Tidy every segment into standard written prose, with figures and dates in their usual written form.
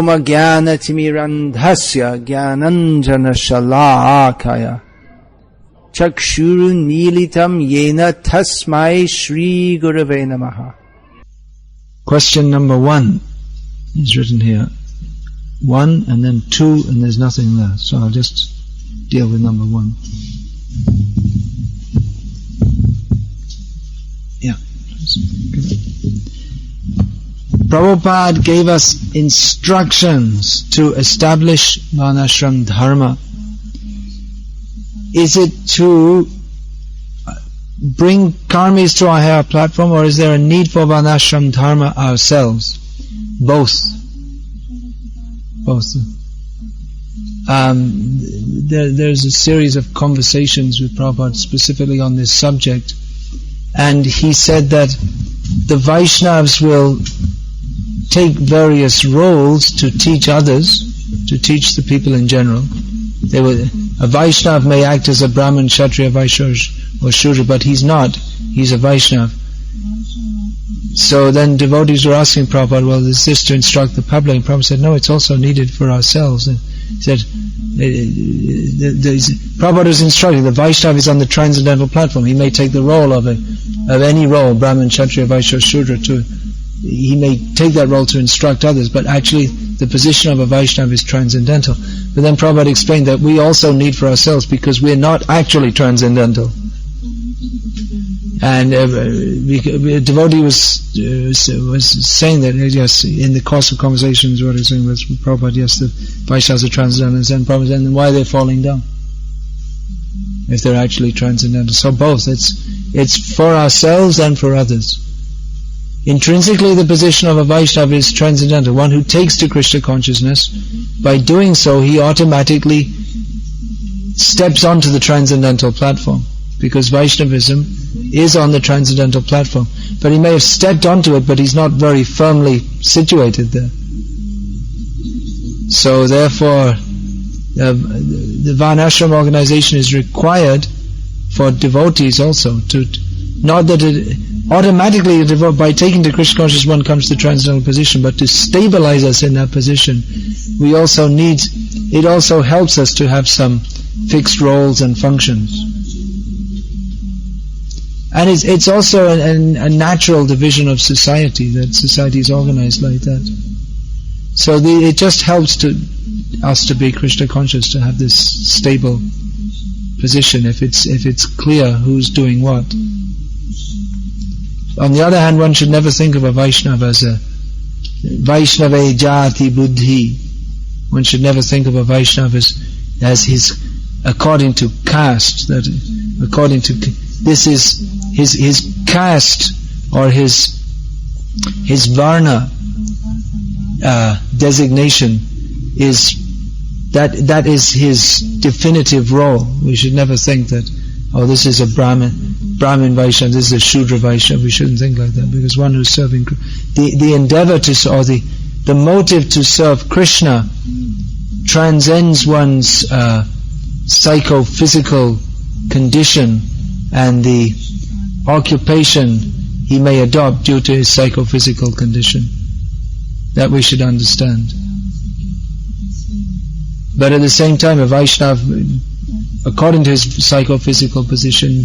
Soma Jnana Timirandhasya Jnananjana Shalakaya Chakshuru Nilitam Yena Tasmai Shri Gurave Namaha. Question number 1 is written here. 1 and then 2 and there's nothing there. So I'll just deal with number 1. Yeah. Prabhupada gave us instructions to establish Banashram Dharma. Is it to bring Karmis to a higher platform, or is there a need for Varnasram Dharma ourselves? Both. There's a series of conversations with Prabhupada specifically on this subject, and he said that the Vaishnavas will take various roles to teach others, to teach the people in general. A Vaishnav may act as a Brahman, Kshatriya, Vaishya or Shudra, but he's not. He's a Vaishnav. So then devotees were asking Prabhupada, well, is this to instruct the public? And Prabhupada said, no, it's also needed for ourselves. And he said, Prabhupada is instructing, the Vaishnav is on the transcendental platform. He may take the role of any role, Brahman, Kshatriya, Vaishya, Shudra, he may take that role to instruct others, but actually the position of a Vaishnava is transcendental. But then Prabhupada explained that we also need for ourselves, because we're not actually transcendental. And a devotee was saying that, yes, in the course of conversations, what he was saying was Prabhupada, yes, the Vaishnavas are transcendental, and Prabhupada said, then why are they falling down if they're actually transcendental? So both, it's for ourselves and for others. Intrinsically, the position of a Vaishnava is transcendental, one who takes to Krishna consciousness. By doing so, he automatically steps onto the transcendental platform, because Vaishnavism is on the transcendental platform. But he may have stepped onto it, but he's not very firmly situated there. So therefore, the Varnasrama organization is required for devotees also to, not that it automatically, by taking to Krishna consciousness one comes to the transcendental position, but to stabilize us in that position, we also need, it also helps us to have some fixed roles and functions. And it's also a natural division of society, that society is organized like that. So it just helps us to be Krishna conscious, to have this stable position, if it's clear who's doing what. On the other hand, one should never think of a Vaishnava as a Vaishnava Jati Buddhi. One should never think of a Vaishnava as his, according to caste, that according to, this is his caste or his Varna designation is, that is his definitive role. We should never think that, oh, this is a Brahmin Vaishnava, this is a Shudra Vaishnava. We shouldn't think like that, because one who's serving, the endeavor to, or the motive to serve Krishna transcends one's psychophysical condition and the occupation he may adopt due to his psychophysical condition. That we should understand. But at the same time, a Vaishnava, according to his psychophysical position,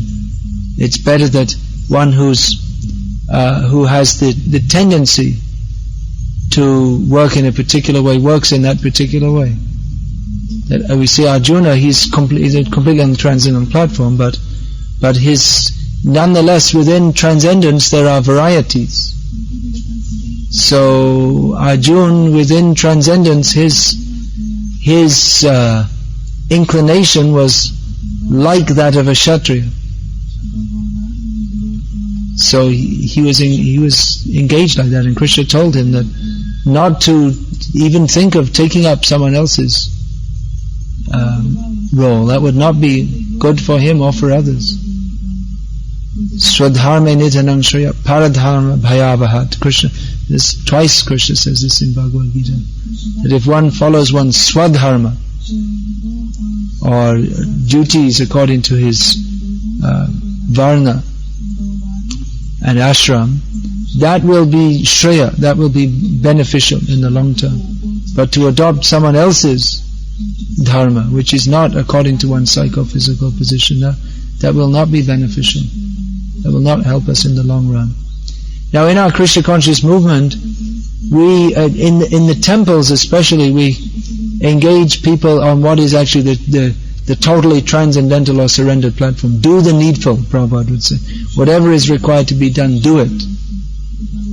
it's better that one who has the tendency to work in a particular way works in that particular way. That we see Arjuna, he's completely on the transcendental platform, but his, nonetheless within transcendence there are varieties. So Arjuna, within transcendence, his inclination was like that of a Kshatriya. So he was engaged like that, and Krishna told him that not to even think of taking up someone else's role. That would not be good for him or for others. Swadharme nitanam shreya paradharma bhayavahat. Krishna, twice Krishna says this in Bhagavad Gita, that if one follows one's swadharma, or duties according to his varna and ashram, that will be shreya, that will be beneficial in the long term. But to adopt someone else's dharma, which is not according to one's psychophysical position, that will not be beneficial. That will not help us in the long run. Now, in our Krishna conscious movement, we in the temples especially, we engage people on what is actually the totally transcendental or surrendered platform. Do the needful, Prabhupada would say. Whatever is required to be done, do it.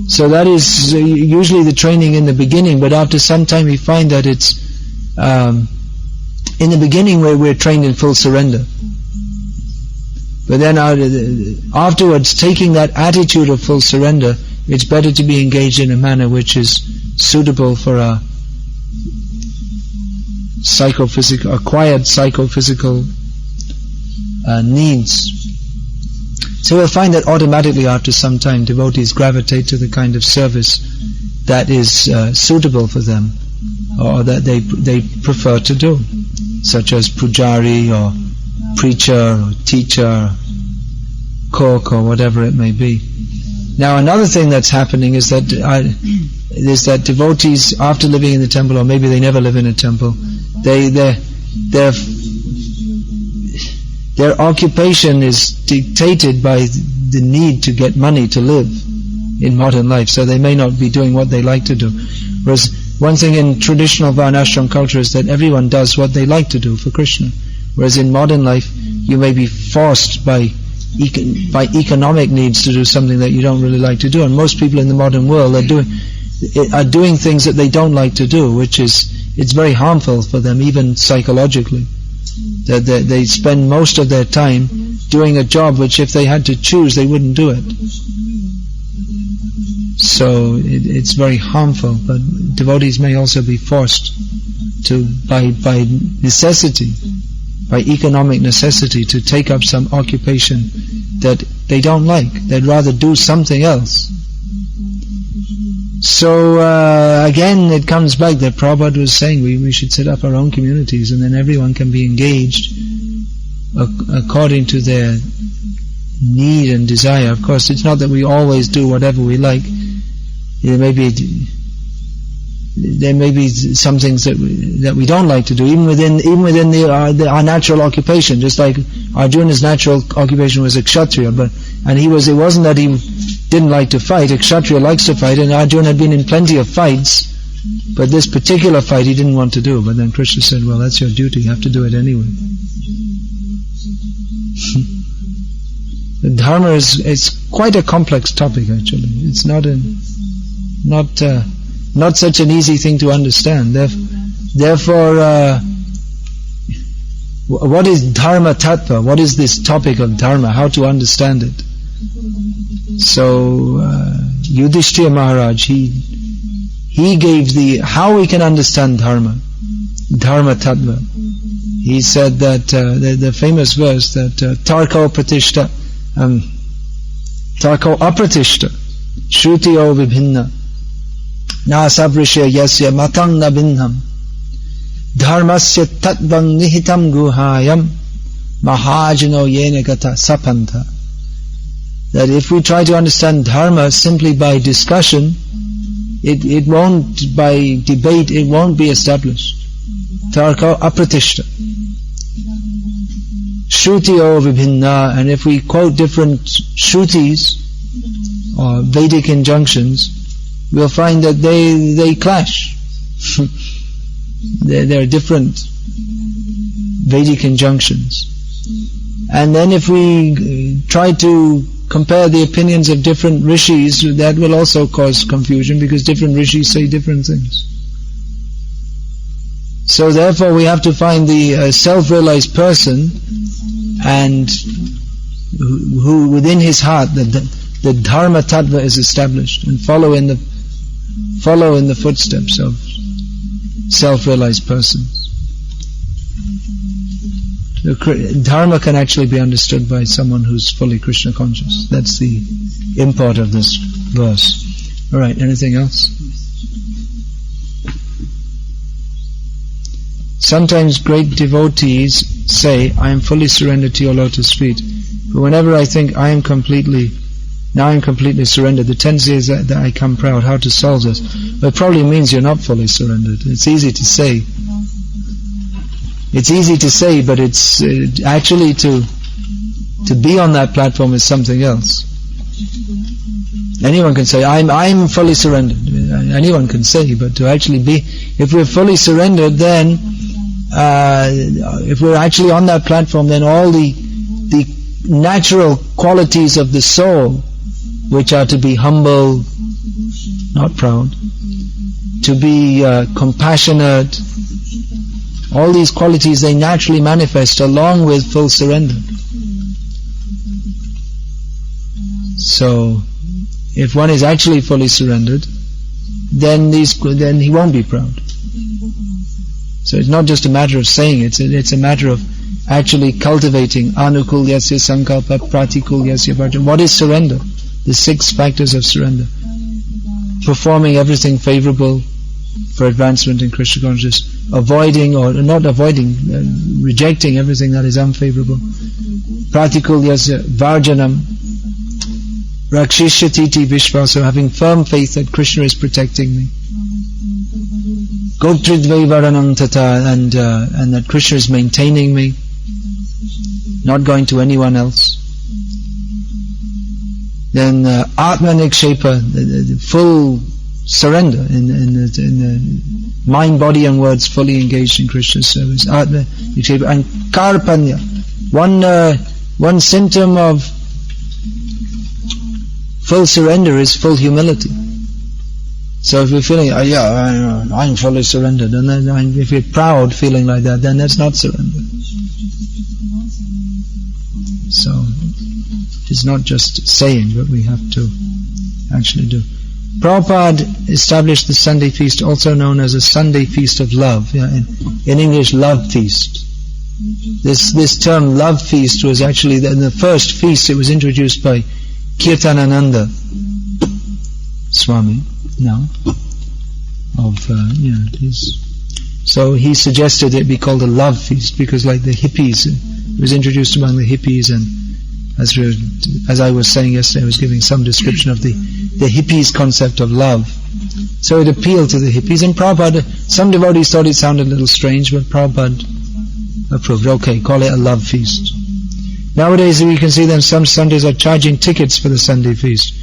So that is usually the training in the beginning, but after some time we find that it's in the beginning where we're trained in full surrender. But then afterwards, taking that attitude of full surrender, it's better to be engaged in a manner which is suitable for our acquired psychophysical needs. So we'll find that automatically after some time devotees gravitate to the kind of service that is suitable for them, or that they prefer to do, such as pujari or preacher or teacher, cook, or whatever it may be. Now another thing that's happening is that devotees, after living in the temple, or maybe they never live in a temple, their occupation is dictated by the need to get money to live in modern life, so they may not be doing what they like to do. Whereas one thing in traditional Varnasram culture is that everyone does what they like to do for Krishna. Whereas in modern life, you may be forced by economic needs to do something that you don't really like to do. And most people in the modern world are doing things that they don't like to do, it's very harmful for them, even psychologically. That they spend most of their time doing a job which, if they had to choose, they wouldn't do it. So it's very harmful. But devotees may also be forced to, by necessity, by economic necessity, to take up some occupation that they don't like. They'd rather do something else. So again, it comes back that Prabhupada was saying we should set up our own communities, and then everyone can be engaged according to their need and desire. Of course, it's not that we always do whatever we like. There may be some things that we don't like to do, even within our natural occupation. Just like Arjuna's natural occupation was a kshatriya, and it wasn't that he didn't like to fight. A kshatriya likes to fight, and Arjuna had been in plenty of fights, but this particular fight he didn't want to do. But then Krishna said, well, that's your duty, you have to do it anyway. The Dharma is quite a complex topic, actually. It's not such an easy thing to understand. Therefore, what is Dharma Tattva? What is this topic of Dharma? How to understand it? So, Yudhishthira Maharaj, he gave how we can understand Dharma Tattva. He said that, the famous verse that, Tarko apratishta, Shrutiyo vibhinna, na sabrishya yasya matang na binham, dharmasya tatvang nihitam guhayam, mahajano yena gata sapanta. That if we try to understand Dharma simply by discussion, it won't, by debate, it won't be established. Tarka apratishta. Shrutiyo vibhinna, and if we quote different shrutis, or Vedic injunctions, we'll find that they clash. There are different Vedic injunctions. And then if we try to compare the opinions of different rishis, that will also cause confusion, because different rishis say different things. So therefore we have to find the self-realized person, and who within his heart the Dharma Tattva is established, and follow in the footsteps of self-realized persons. Dharma can actually be understood by someone who's fully Krishna conscious. That's the import of this verse. Alright, anything else? Sometimes great devotees say, I am fully surrendered to your lotus feet. But whenever I think I am completely Now I'm completely surrendered. The tendency is that I come proud. How to solve this? Well, it probably means you're not fully surrendered. It's easy to say. It's easy to say, but it's actually to be on that platform is something else. Anyone can say, I'm fully surrendered. Anyone can say, but to actually be, if we're fully surrendered, then if we're actually on that platform, then all the natural qualities of the soul, which are to be humble, not proud, to be compassionate, all these qualities, they naturally manifest along with full surrender. So, if one is actually fully surrendered, then he won't be proud. So it's not just a matter of saying it, it's a matter of actually cultivating anukul yasya sankalpa pratikul yasya bhajan. What is surrender? The 6 factors of surrender. Performing everything favorable for advancement in Krishna consciousness, rejecting everything that is unfavorable. Pratikul yasya varjanam, rakshishyatiti vishvasa, having firm faith that Krishna is protecting me. Goptridvai varanam tata, and that Krishna is maintaining me, not going to anyone else. Then atma nikshepa, the full surrender in the mind, body and words fully engaged in Krishna's service. Atma nikshepa. And karpanya, one symptom of full surrender is full humility. So if you're feeling, I'm fully surrendered, and then if you're proud feeling like that, then that's not surrender. So it's not just saying, but we have to actually do. Prabhupada established the Sunday feast, also known as a Sunday feast of love. In English, love feast. This term love feast was actually, in the first feast, it was introduced by Kirtanananda Swami. So he suggested it be called a love feast, because like the hippies, it was introduced among the hippies, and as I was saying yesterday, I was giving some description of the hippies' concept of love. So it appealed to the hippies, and Prabhupada, some devotees thought it sounded a little strange, but Prabhupada approved. Okay, call it a love feast. Nowadays we can see that some Sundays are charging tickets for the Sunday feast.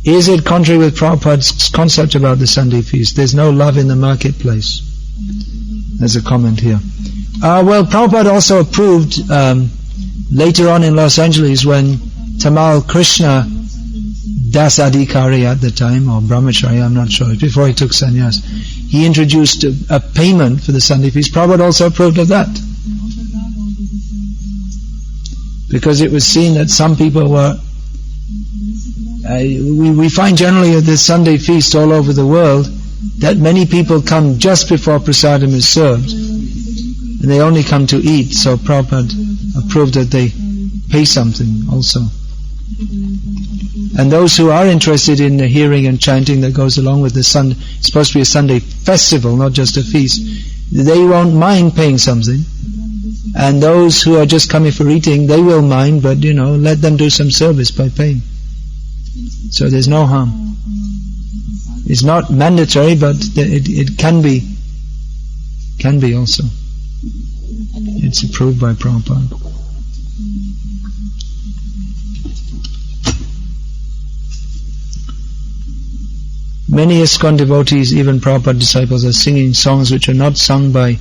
Is it contrary with Prabhupada's concept about the Sunday feast? There's no love in the marketplace. There's a comment here. Well, Prabhupada also approved later on in Los Angeles, when Tamal Krishna Das Adhikari at the time, or Brahmachari, I'm not sure, before he took sannyas, he introduced a payment for the Sunday feast. Prabhupada also approved of that, because it was seen that some people were we find generally at the Sunday feast all over the world that many people come just before prasadam is served, and they only come to eat. So Prabhupada approved that they pay something also. And those who are interested in the hearing and chanting that goes along with the Sunday, it's supposed to be a Sunday festival, not just a feast, they won't mind paying something. And those who are just coming for eating, they will mind, but let them do some service by paying. So there's no harm. It's not mandatory, but it can be also. It's approved by Prabhupada. Many ISKCON devotees, even Prabhupada disciples, are singing songs which are not sung by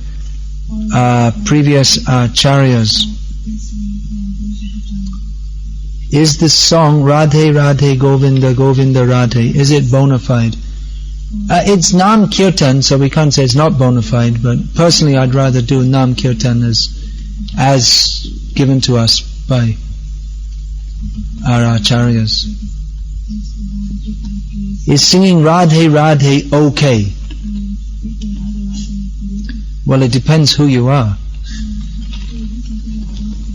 previous acharyas. Is this song Radhe Radhe Govinda Govinda Radhe, is it bona fide? It's Nam Kirtan, so we can't say it's not bona fide, but personally I'd rather do Nam Kirtan as given to us by our acharyas. Is singing Radhe Radhe okay? Well, it depends who you are.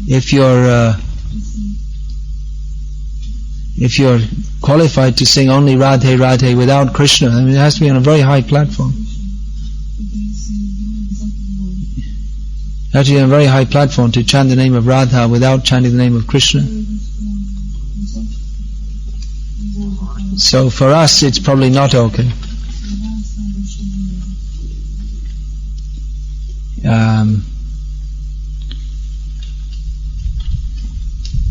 If you're qualified to sing only Radhe Radhe without Krishna, it has to be on a very high platform. You have to be on a very high platform to chant the name of Radha without chanting the name of Krishna. So for us, it's probably not okay.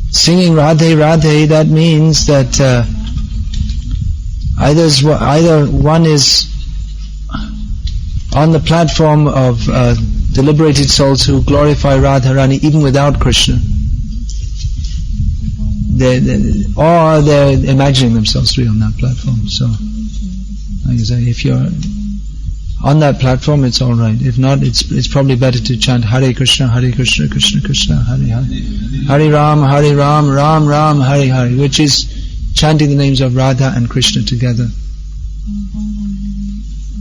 Singing Radhe Radhe, that means that either one is on the platform of the liberated souls who glorify Radharani even without Krishna, or they're imagining themselves to be on that platform. So, like I say, if you're on that platform, it's all right. If not, it's probably better to chant Hare Krishna, Krishna Krishna, Hare Hare, Hare Ram, Ram Ram, Hare Hare, which is chanting the names of Radha and Krishna together.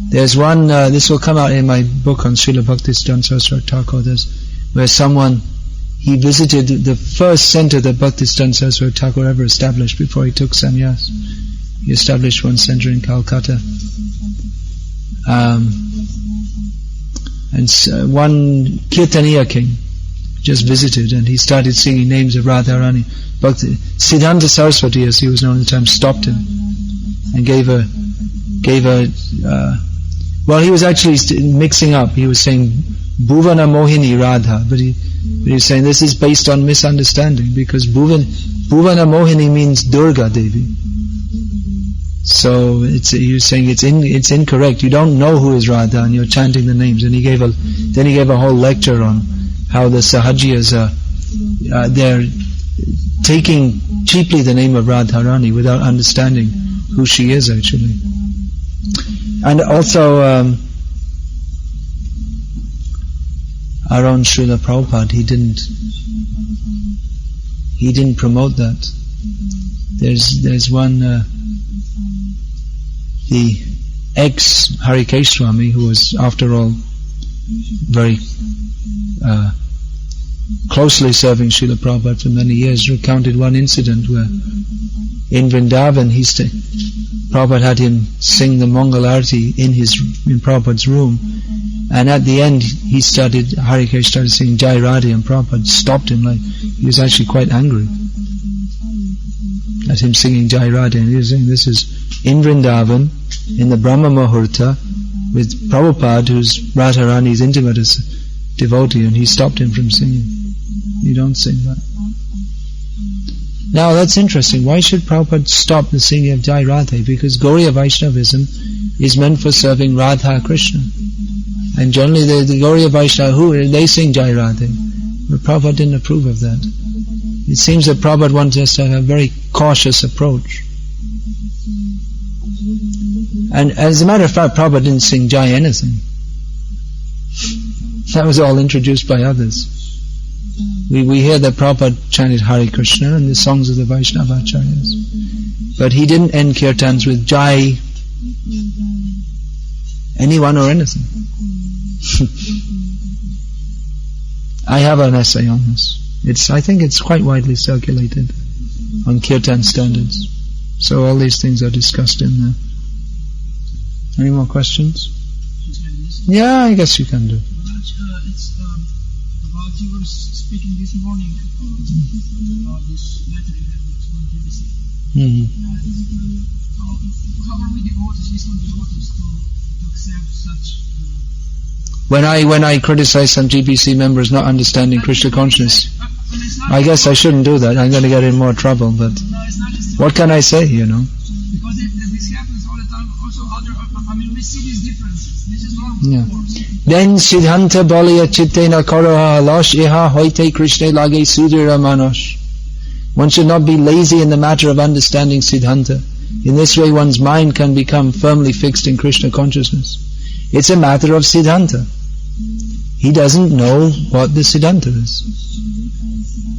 There's one, this will come out in my book on Srila Bhaktisiddhanta Saraswati Thakur, where someone, he visited the first center that Bhaktisiddhanta Saraswati Thakur ever established before he took sannyas. He established one center in Calcutta. And one Kirtaniya king just visited, and he started singing names of Radharani. Siddhanta Saraswati, as he was known at the time, stopped him and gave a well, he was actually mixing up. He was saying Bhuvana Mohini Radha, but he was saying this is based on misunderstanding, because Bhuvana Mohini means Durga Devi. So he was saying it's incorrect. You don't know who is Radha, and you're chanting the names. And then he gave a whole lecture on how the Sahajiyas they're taking cheaply the name of Radharani without understanding who she is actually. And also our own Srila Prabhupada, he didn't promote that. There's one the ex-Harikesh Swami, who was after all very closely serving Srila Prabhupada for many years, recounted one incident where in Vrindavan Prabhupada had him sing the Mangal Arati in Prabhupada's room, and at the end Harikesh started singing Jairate, and Prabhupada stopped him. Like, he was actually quite angry at him singing Jairate, and he was saying this is in Vrindavan, in the Brahma Muhurta, with Prabhupada, who's Radharani's intimate devotee, and he stopped him from singing. You don't sing that. Now that's interesting. Why should Prabhupada stop the singing of Jairate? Because Gauriya Vaishnavism is meant for serving Radha Krishna. And generally the Gauriya Vaishnava, they sing Jairate. But Prabhupada didn't approve of that. It seems that Prabhupada wanted us to have a very cautious approach. And as a matter of fact, Prabhupada didn't sing Jai anything. That was all introduced by others. We hear that Prabhupada chanted Hare Krishna and the songs of the Vaishnava Acharyas. But he didn't end kirtans with Jai anyone or anything. I have an essay on this. I think it's quite widely circulated on kirtan standards. So all these things are discussed in there. Any more questions? Yeah, I guess you can do. It's about you were speaking this morning about this letter you have on BBC. How are we devotees, Islam devotees, to accept such? When I criticize some GBC members not understanding Krishna consciousness, I guess I shouldn't do that. I'm going to get in more trouble. But what can I say? Because this happens all the time. Also, we see these differences. This is normal. Yeah. Then Siddhanta Baliya Chittena Karaha Halash Iha Hoite Krishna Lage Sudira Manosh. One should not be lazy in the matter of understanding Siddhanta. In this way one's mind can become firmly fixed in Krishna consciousness. It's a matter of Siddhanta. He doesn't know what the Siddhanta is.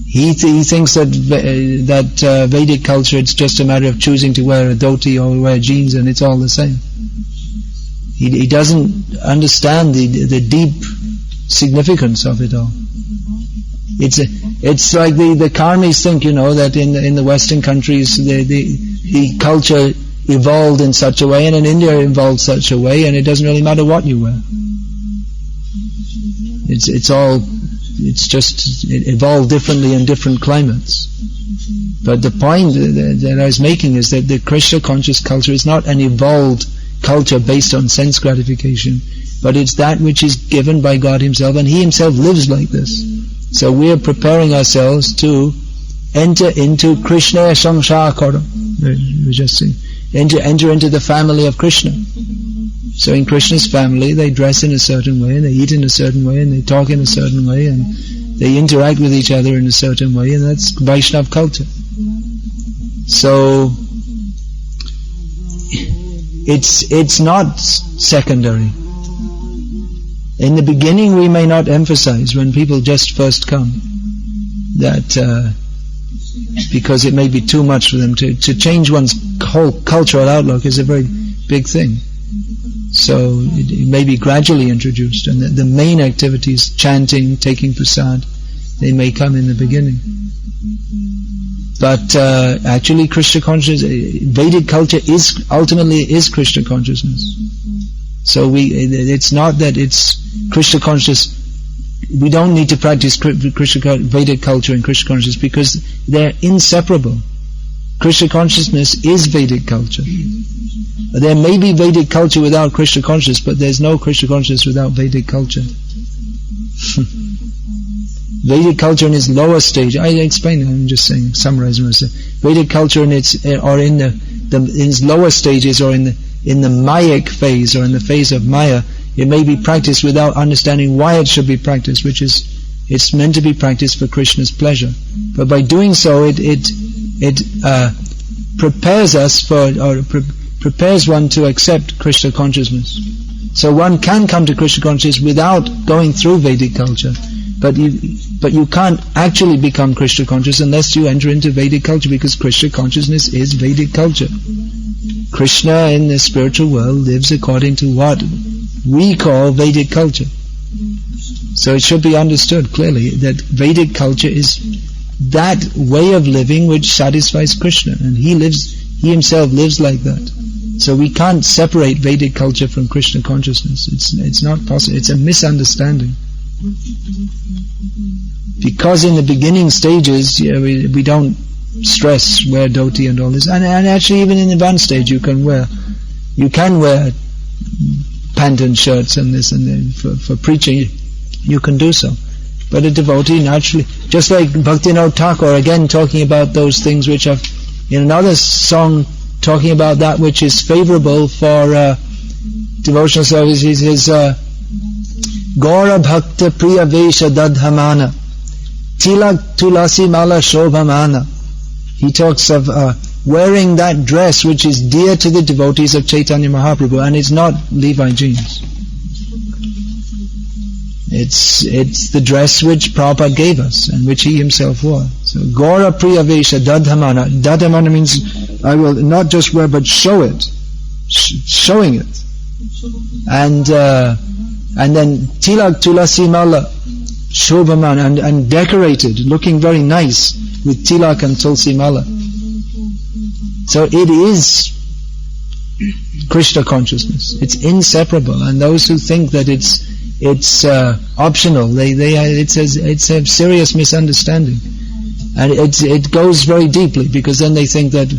He thinks that Vedic culture, it's just a matter of choosing to wear a dhoti or wear jeans and it's all the same. He doesn't understand the deep significance of it all. It's like the Karmis think, that in the Western countries the culture evolved in such a way, and in India it evolved such a way, and it doesn't really matter what you wear. It evolved differently in different climates. But the point that I was making is that the Krishna conscious culture is not an evolved culture based on sense gratification, but it's that which is given by God Himself, and He Himself lives like this. So we are preparing ourselves to enter into Krishna Samsakara. We just see. Enter into the family of Krishna. So in Krishna's family, they dress in a certain way, and they eat in a certain way, and they talk in a certain way, and they interact with each other in a certain way, and that's Vaishnava culture. So it's not secondary. In the beginning, we may not emphasize when people just first come that because it may be too much for them to change one's whole cultural outlook is a very big thing. So it may be gradually introduced, and the main activities, chanting, taking prasad, they may come in the beginning. But actually Krishna consciousness, Vedic culture ultimately is Krishna consciousness. So it's not that it's Krishna conscious. We don't need to practice Vedic culture and Krishna consciousness because they're inseparable. Krishna consciousness is Vedic culture. There may be Vedic culture without Krishna consciousness, but there's no Krishna consciousness without Vedic culture. Vedic culture in its lower stage, I explained it, I'm just saying, summarizing what I said. Vedic culture in its lower stages, or in the Mayic phase, or in the phase of Maya, it may be practiced without understanding why it should be practiced, which is, it's meant to be practiced for Krishna's pleasure. But by doing so, it prepares us prepares one to accept Krishna consciousness. So one can come to Krishna consciousness without going through Vedic culture. But you can't actually become Krishna conscious unless you enter into Vedic culture, because Krishna consciousness is Vedic culture. Krishna in the spiritual world lives according to what we call Vedic culture. So it should be understood clearly that Vedic culture is that way of living which satisfies Krishna, and He Himself lives like that. So we can't separate Vedic culture from Krishna consciousness. It's not possible. It's a misunderstanding. Because in the beginning stages, we don't stress wear dhoti and all this, and actually even in the advanced stage you can wear pant and shirts and this and that for preaching. You can do so, but a devotee naturally, just like Bhaktivinoda Thakur, again talking about those things which are in another song, talking about that which is favorable for devotional service. He says, Gaura Bhakta Priya Vesha Dadhamana Tilak Tulasi Mala Shobhamana. He talks of wearing that dress which is dear to the devotees of Chaitanya Mahaprabhu, and it's not Levi jeans. It's the dress which Prabhupada gave us and which he himself wore. So Gaura Priya Vesha Dadhamana. Dadhamana means I will not just wear but show it, showing it. And then Tilak Tulasi Mala Shobhaman, and decorated, looking very nice with Tilak and Tulsi Mala. So it is Krishna consciousness. It's inseparable, and those who think that it's optional, it's a serious misunderstanding, and it goes very deeply, because then they think that,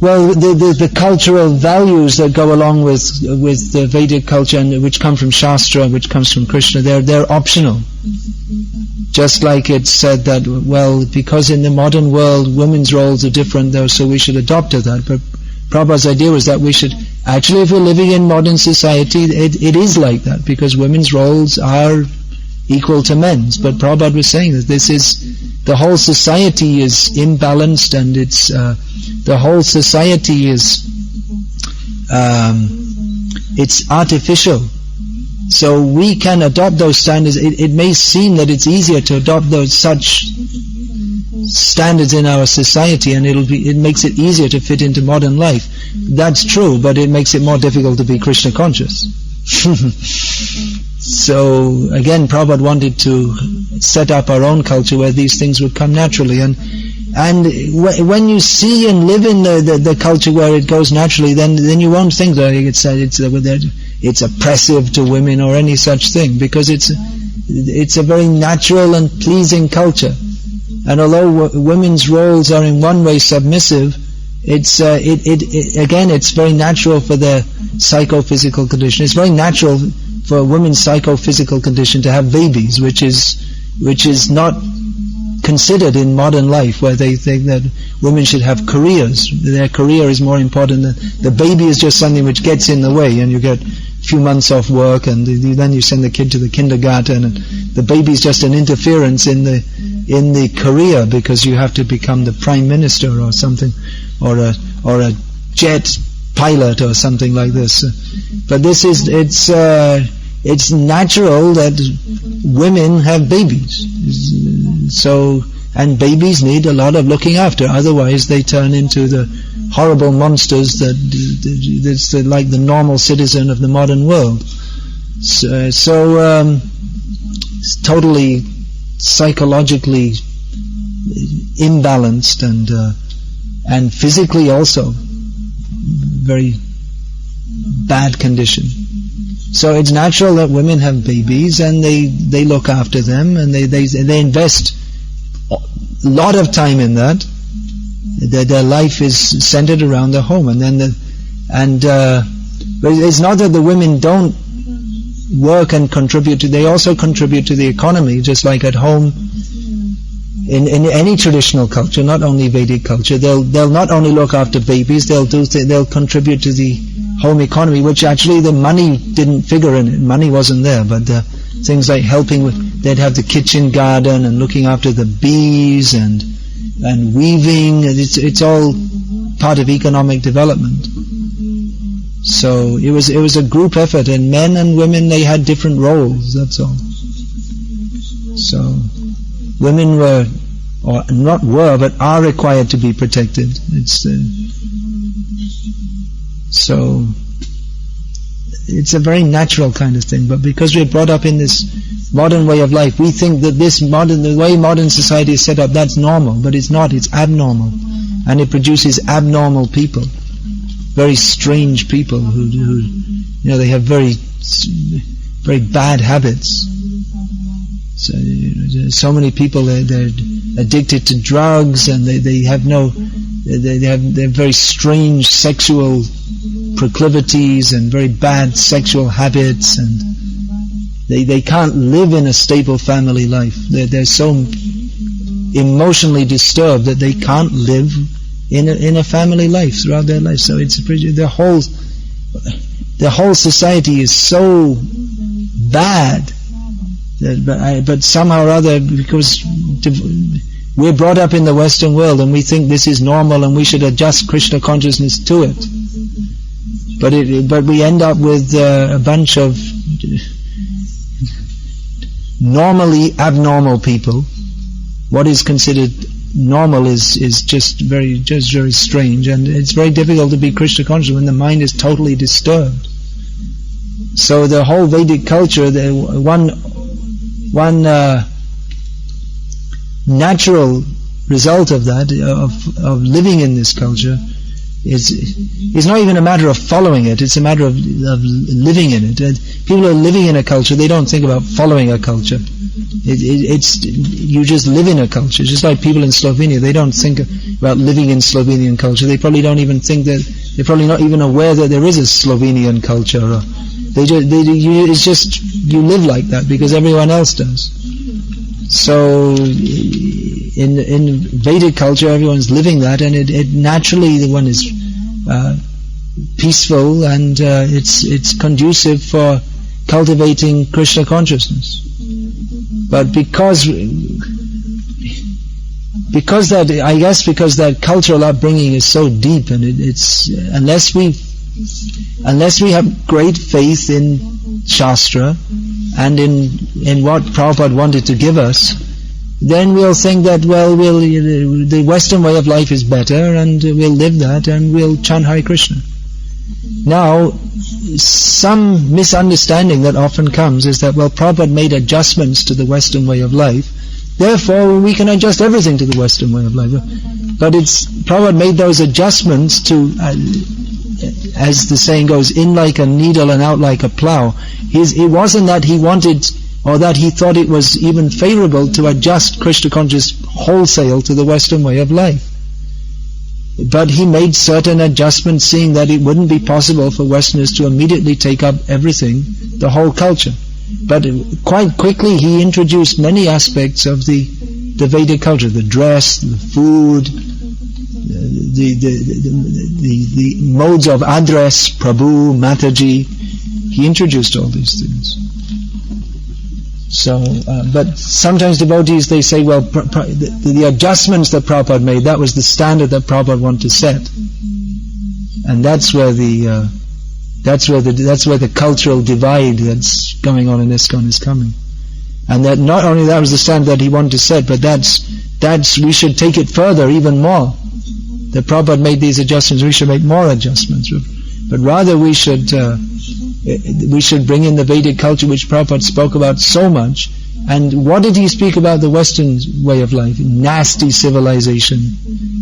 well, the cultural values that go along with the Vedic culture, and which come from Shastra, which comes from Krishna, they're optional. Just like it's said that, well, because in the modern world women's roles are different, though, so we should adopt to that. But Prabhupada's idea was that we should, actually, if we're living in modern society, it is like that, because women's roles are equal to men's. But Prabhupada was saying that the whole society is imbalanced, and the whole society is it's artificial. So we can adopt those standards. It may seem that it's easier to adopt such standards in our society, and it makes it easier to fit into modern life. That's true, but it makes it more difficult to be Krishna conscious. So again, Prabhupada wanted to set up our own culture where these things would come naturally, and when you see and live in the culture where it goes naturally, then you won't think that it's oppressive to women or any such thing, because it's a very natural and pleasing culture. And although women's roles are in one way submissive, it's again, it's very natural for their psychophysical condition. It's very natural for a woman's psychophysical condition to have babies, which is not considered in modern life, where they think that women should have careers. Their career is more important than the baby is just something which gets in the way, and you get a few months off work, and then you send the kid to the kindergarten, and the baby is just an interference in the career, because you have to become the prime minister or something, or a jet pilot or something like this. But it's natural that women have babies. So, and babies need a lot of looking after, otherwise they turn into the horrible monsters that's like the normal citizen of the modern world. So it's totally psychologically imbalanced, and physically also very bad condition. So it's natural that women have babies, and they look after them, and they invest a lot of time in that. Their life is centered around the home, but it's not that the women don't work and contribute they also contribute to the economy, just like at home. In any traditional culture, not only Vedic culture, they'll not only look after babies, they'll contribute to the home economy, which actually the money didn't figure in it. Money wasn't there, but things like helping with, they'd have the kitchen garden and looking after the bees and weaving. It's all part of economic development. So it was a group effort, and men and women, they had different roles. That's all. So women were, or not were, but are required to be protected. So it's a very natural kind of thing. But because we're brought up in this modern way of life, we think that the way modern society is set up, that's normal. But it's not. It's abnormal, and it produces abnormal people, very strange people who they have very bad habits. So many people, they're addicted to drugs, and they have very strange sexual proclivities and very bad sexual habits, and they can't live in a stable family life. They're so emotionally disturbed that they can't live in a family life throughout their life. So it's the whole society is so bad. But somehow or other, because we're brought up in the Western world and we think this is normal and we should adjust Krishna consciousness to it. But we end up with a bunch of normally abnormal people. What is considered normal is just very strange, and it's very difficult to be Krishna conscious when the mind is totally disturbed. So the whole Vedic culture, one natural result of that, of living in this culture, is not even a matter of following it, it's a matter of living in it. People who are living in a culture, they don't think about following a culture. You just live in a culture. Just like people in Slovenia, they don't think about living in Slovenian culture. They probably don't even think that, they're probably not even aware that there is a Slovenian culture. Or it's just, you live like that because everyone else does. So in Vedic culture, everyone's living that, and it naturally, the one is peaceful, and it's conducive for cultivating Krishna consciousness. But because that cultural upbringing is so deep, and it's unless we have great faith in Shastra and in what Prabhupada wanted to give us, then we'll think that, the Western way of life is better, and we'll live that, and we'll chant Hare Krishna. Now, some misunderstanding that often comes is that, Prabhupada made adjustments to the Western way of life, therefore we can adjust everything to the Western way of life. But Prabhupada made those adjustments to, as the saying goes, in like a needle and out like a plow. It wasn't that he wanted or that he thought it was even favorable to adjust Krishna consciousness wholesale to the Western way of life. But he made certain adjustments, seeing that it wouldn't be possible for Westerners to immediately take up everything, the whole culture. But quite quickly he introduced many aspects of the Vedic culture, the dress, the food, the modes of address, Prabhu, Mataji. He introduced all these things. So, but sometimes devotees, they say, well, the adjustments that Prabhupada made, that was the standard that Prabhupada wanted to set, and that's where the cultural divide that's going on in ISKCON is coming. And that not only that was the standard that he wanted to set, but that's we should take it further even more. That Prabhupada made these adjustments, we should make more adjustments. But rather we should bring in the Vedic culture which Prabhupada spoke about so much. And what did he speak about the Western way of life? Nasty civilization,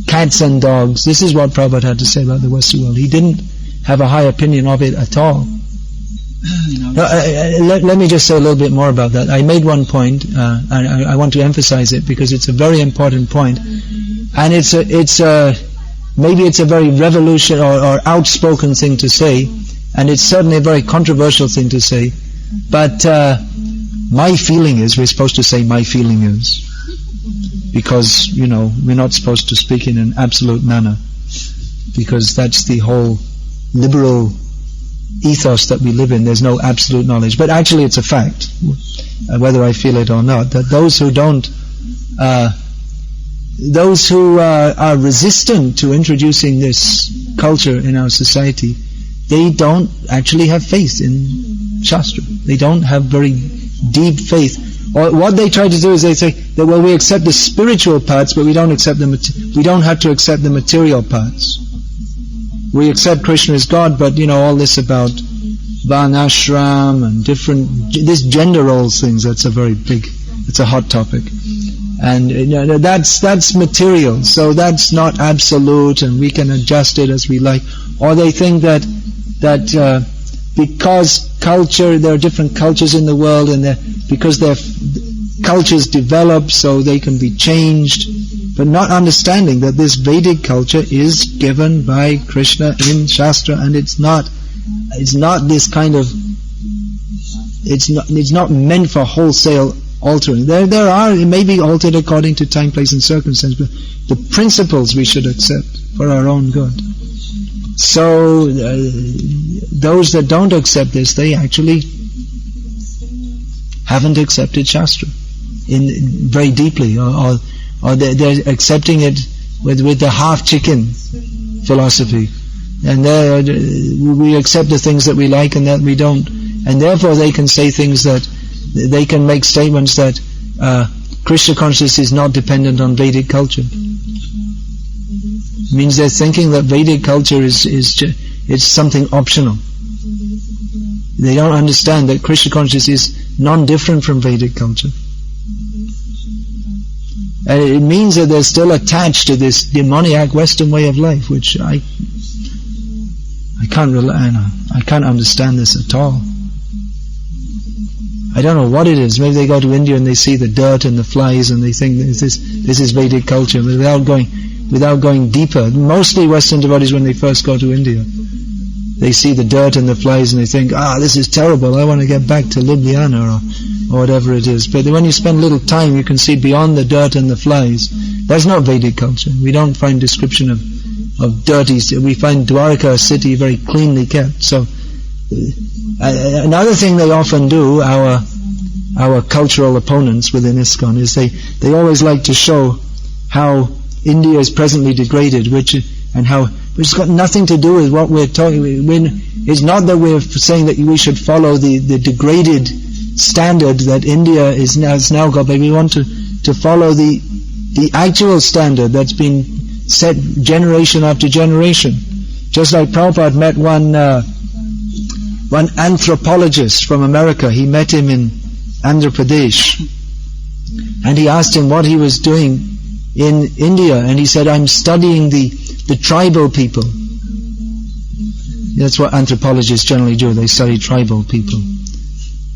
cats and dogs. This is what Prabhupada had to say about the Western world. He didn't have a high opinion of it at all. Let me just say a little bit more about that. I made one point, and I want to emphasize it because it's a very important point, and maybe it's a very revolutionary or outspoken thing to say, and it's certainly a very controversial thing to say. But my feeling is, we're supposed to say my feeling is, because we're not supposed to speak in an absolute manner, because that's the whole liberal ethos that we live in. There's no absolute knowledge, but actually it's a fact, whether I feel it or not, that those who are resistant to introducing this culture in our society, they don't actually have faith in Shastra. They don't have very deep faith. Or what they try to do is they say that, well, we accept the spiritual parts, but we don't have to accept the material parts. We accept Krishna as God, but all this about Banashram and this gender roles things, it's a hot topic. And that's material, so that's not absolute, and we can adjust it as we like. Or they think that because culture, there are different cultures in the world, and because their cultures develop, so they can be changed, but not understanding that this Vedic culture is given by Krishna in Shastra, and it's not this kind of, it's not meant for wholesale altering. There are, it may be altered according to time, place and circumstance, but the principles we should accept for our own good. So those that don't accept this, they actually haven't accepted Shastra very deeply, or they're accepting it with the half chicken philosophy, and we accept the things that we like and that we don't, and therefore they can say things that they can make statements that Krishna consciousness is not dependent on Vedic culture. It means they're thinking that Vedic culture is something optional. They don't understand that Krishna consciousness is non-different from Vedic culture. And it means that they're still attached to this demoniac Western way of life, which I can't understand this at all. I don't know what it is. Maybe they go to India and they see the dirt and the flies and they think this is Vedic culture, but without going deeper. Mostly Western devotees, when they first go to India, they see the dirt and the flies and they think, this is terrible, I want to get back to Ljubljana or whatever it is. But when you spend a little time, you can see beyond the dirt and the flies. That's not Vedic culture. We don't find description of dirty. We find Dwarka, a city, very cleanly kept. So another thing they often do, our cultural opponents within ISKCON, is they always like to show how India is presently degraded, which has got nothing to do with what we're talking. It's not that we're saying that we should follow the degraded standard that India has now got, but we want to follow the actual standard that's been set generation after generation. Just like Prabhupada met one anthropologist from America. He met him in Andhra Pradesh, and he asked him what he was doing in India, and he said, I'm studying the tribal people. That's what anthropologists generally do. They study tribal people.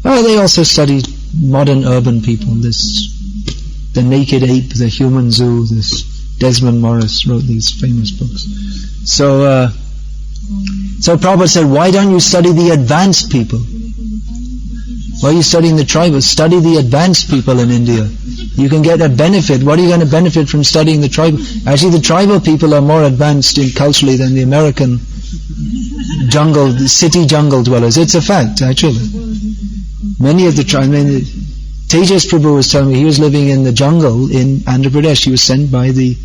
Well, they also study modern urban people. The Naked Ape, the Human Zoo. This Desmond Morris wrote these famous books. So Prabhupada said, why don't you study the advanced people? Why are you studying the tribals? Study the advanced people in India. You can get a benefit. What are you going to benefit from studying the tribal? Actually, the tribal people are more advanced culturally than the American city jungle dwellers. It's a fact, actually. Many of the Tejas Prabhu was telling me he was living in the jungle in Andhra Pradesh. He was sent by the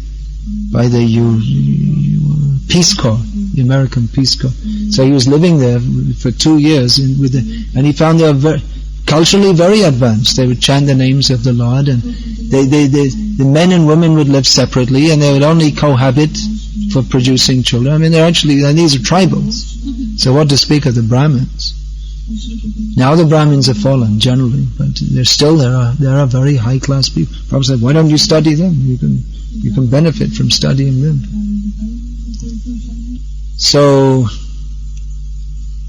Peace Corps, the American Peace Corps. So he was living there for 2 years, and he found they were culturally very advanced. They would chant the names of the Lord, and the men and women would live separately, and they would only cohabit for producing children. I mean, these are tribals. So what to speak of the Brahmins? Now the Brahmins have fallen generally, but there are very high class people. Prabhupada said, why don't you study them? You can benefit from studying them. So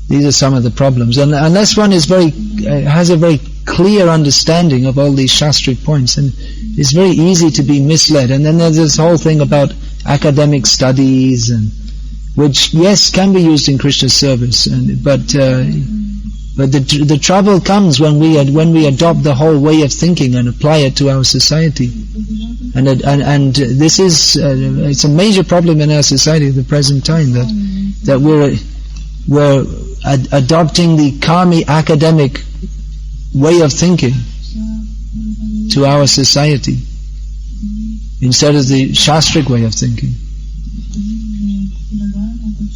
these are some of the problems, and unless one has a very clear understanding of all these shastric points, and it's very easy to be misled. And then there's this whole thing about academic studies, and which yes can be used in Krishna's service, but the trouble comes when we adopt the whole way of thinking and apply it to our society, and this is it's a major problem in our society at the present time, that we're adopting the Karmi academic way of thinking to our society instead of the Shastric way of thinking.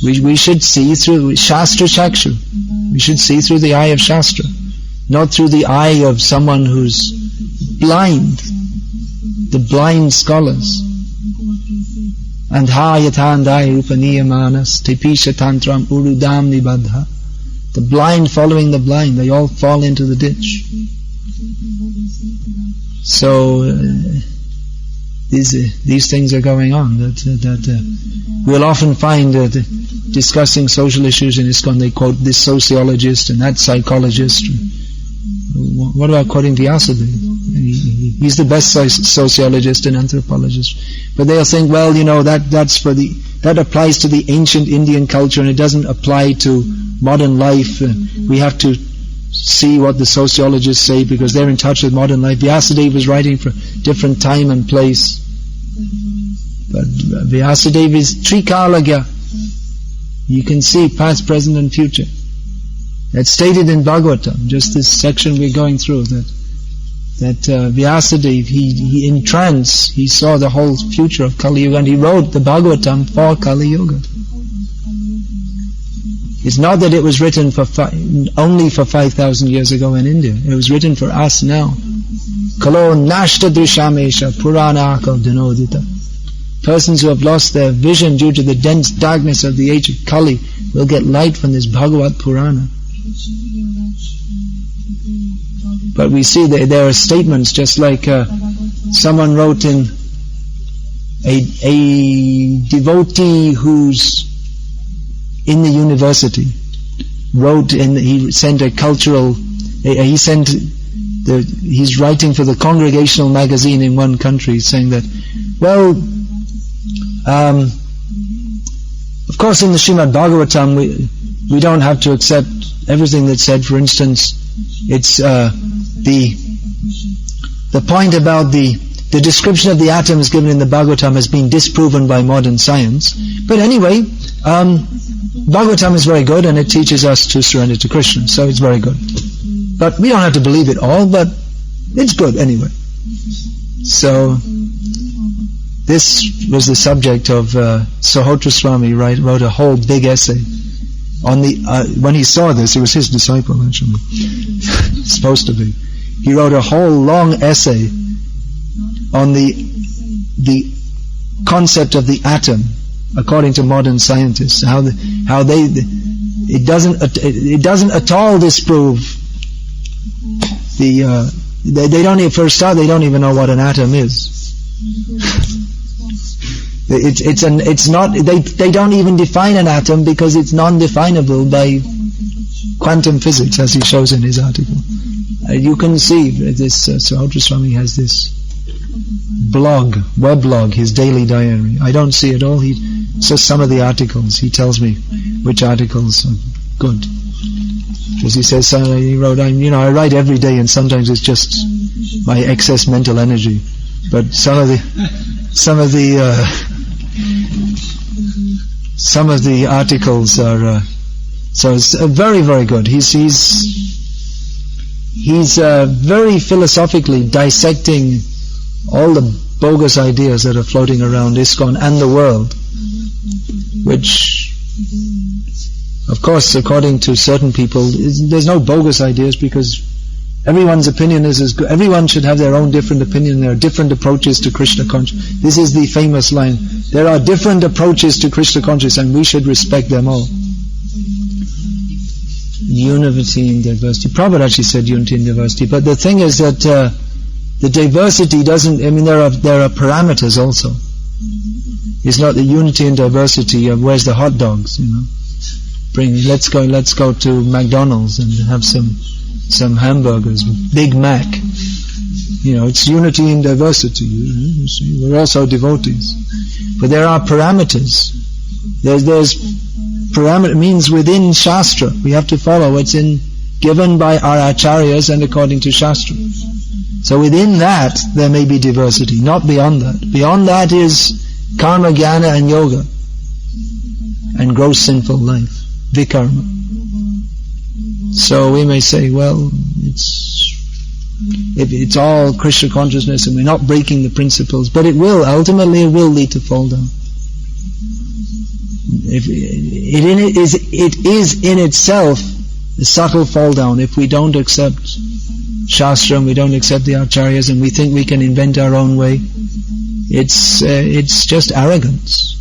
We should see through Shastra Chakshu. We should see through the eye of Shastra, not through the eye of someone who's blind, the blind scholars. And yathandai upaniyamanas tepisha tantram urudam nibadha. The blind following the blind, they all fall into the ditch. So these things are going on. That we'll often find discussing social issues in ISKCON, they quote this sociologist and that psychologist. What about quoting Vyasadeva? He's the best sociologist and anthropologist. But they'll think, well, that applies to the ancient Indian culture and it doesn't apply to modern life. We have to see what the sociologists say because they're in touch with modern life. Vyasadeva was writing for different time and place. But Vyasadeva is Trikalagya. You can see past, present and future. That's stated in Bhagavatam, just this section we're going through, that Vyasadeva, he in trance, he saw the whole future of Kali Yuga, and he wrote the Bhagavatam for Kali Yuga. It's not that it was written only for 5,000 years ago in India. It was written for us now. Kalo nashta drishamesha purana akal dinodita. Persons who have lost their vision due to the dense darkness of the age of Kali will get light from this Bhagavat Purana. But we see that there are statements, just like someone wrote in a devotee who's in the university he's writing for the Congregational magazine in one country, saying that, well, of course in the Srimad Bhagavatam we don't have to accept everything that's said. For instance, it's the point about the description of the atoms given in the Bhagavatam has been disproven by modern science. But anyway, Bhagavatam is very good and it teaches us to surrender to Krishna, so it's very good. But we don't have to believe it all, but it's good anyway. So this was the subject of Sahotra Swami wrote a whole big essay on when he saw this. It was his disciple actually, supposed to be. He wrote a whole long essay on the concept of the atom according to modern scientists. It doesn't at all disprove they don't even, for a start, they don't even know what an atom is. They don't even define an atom because it's non-definable by quantum physics, as he shows in his article. You can see this, Sahota Swami has this weblog, his daily diary. I don't see it all. He says some of the articles. He tells me which articles are good. Because he says, he wrote, I write every day, and sometimes it's just my excess mental energy. But some of the articles are so it's very, very good. He's very philosophically dissecting all the bogus ideas that are floating around ISKCON and the world, which, of course, according to certain people, there's no bogus ideas, because everyone's opinion is as good. Everyone should have their own different opinion. There are different approaches to Krishna consciousness. This is the famous line. There are different approaches to Krishna consciousness, and we should respect them all. Unity in diversity. Prabhupada actually said unity in diversity, but the thing is that the diversity doesn't, there are parameters also. It's not the unity in diversity of where's the hot dogs, let's go to McDonald's and have some hamburgers, Big Mac. It's unity in diversity. You see, we're also devotees. But there are parameters. There's parameter, means within Shastra. We have to follow what's given by our acharyas and according to Shastra. So within that, there may be diversity, not beyond that. Beyond that is karma, jnana and yoga, and gross sinful life, vikarma. So we may say, well, it's all Krishna consciousness and we're not breaking the principles, but ultimately it will lead to fall down. It is in itself a subtle fall down if we don't accept Shastra and we don't accept the acharyas and we think we can invent our own way. It's just arrogance.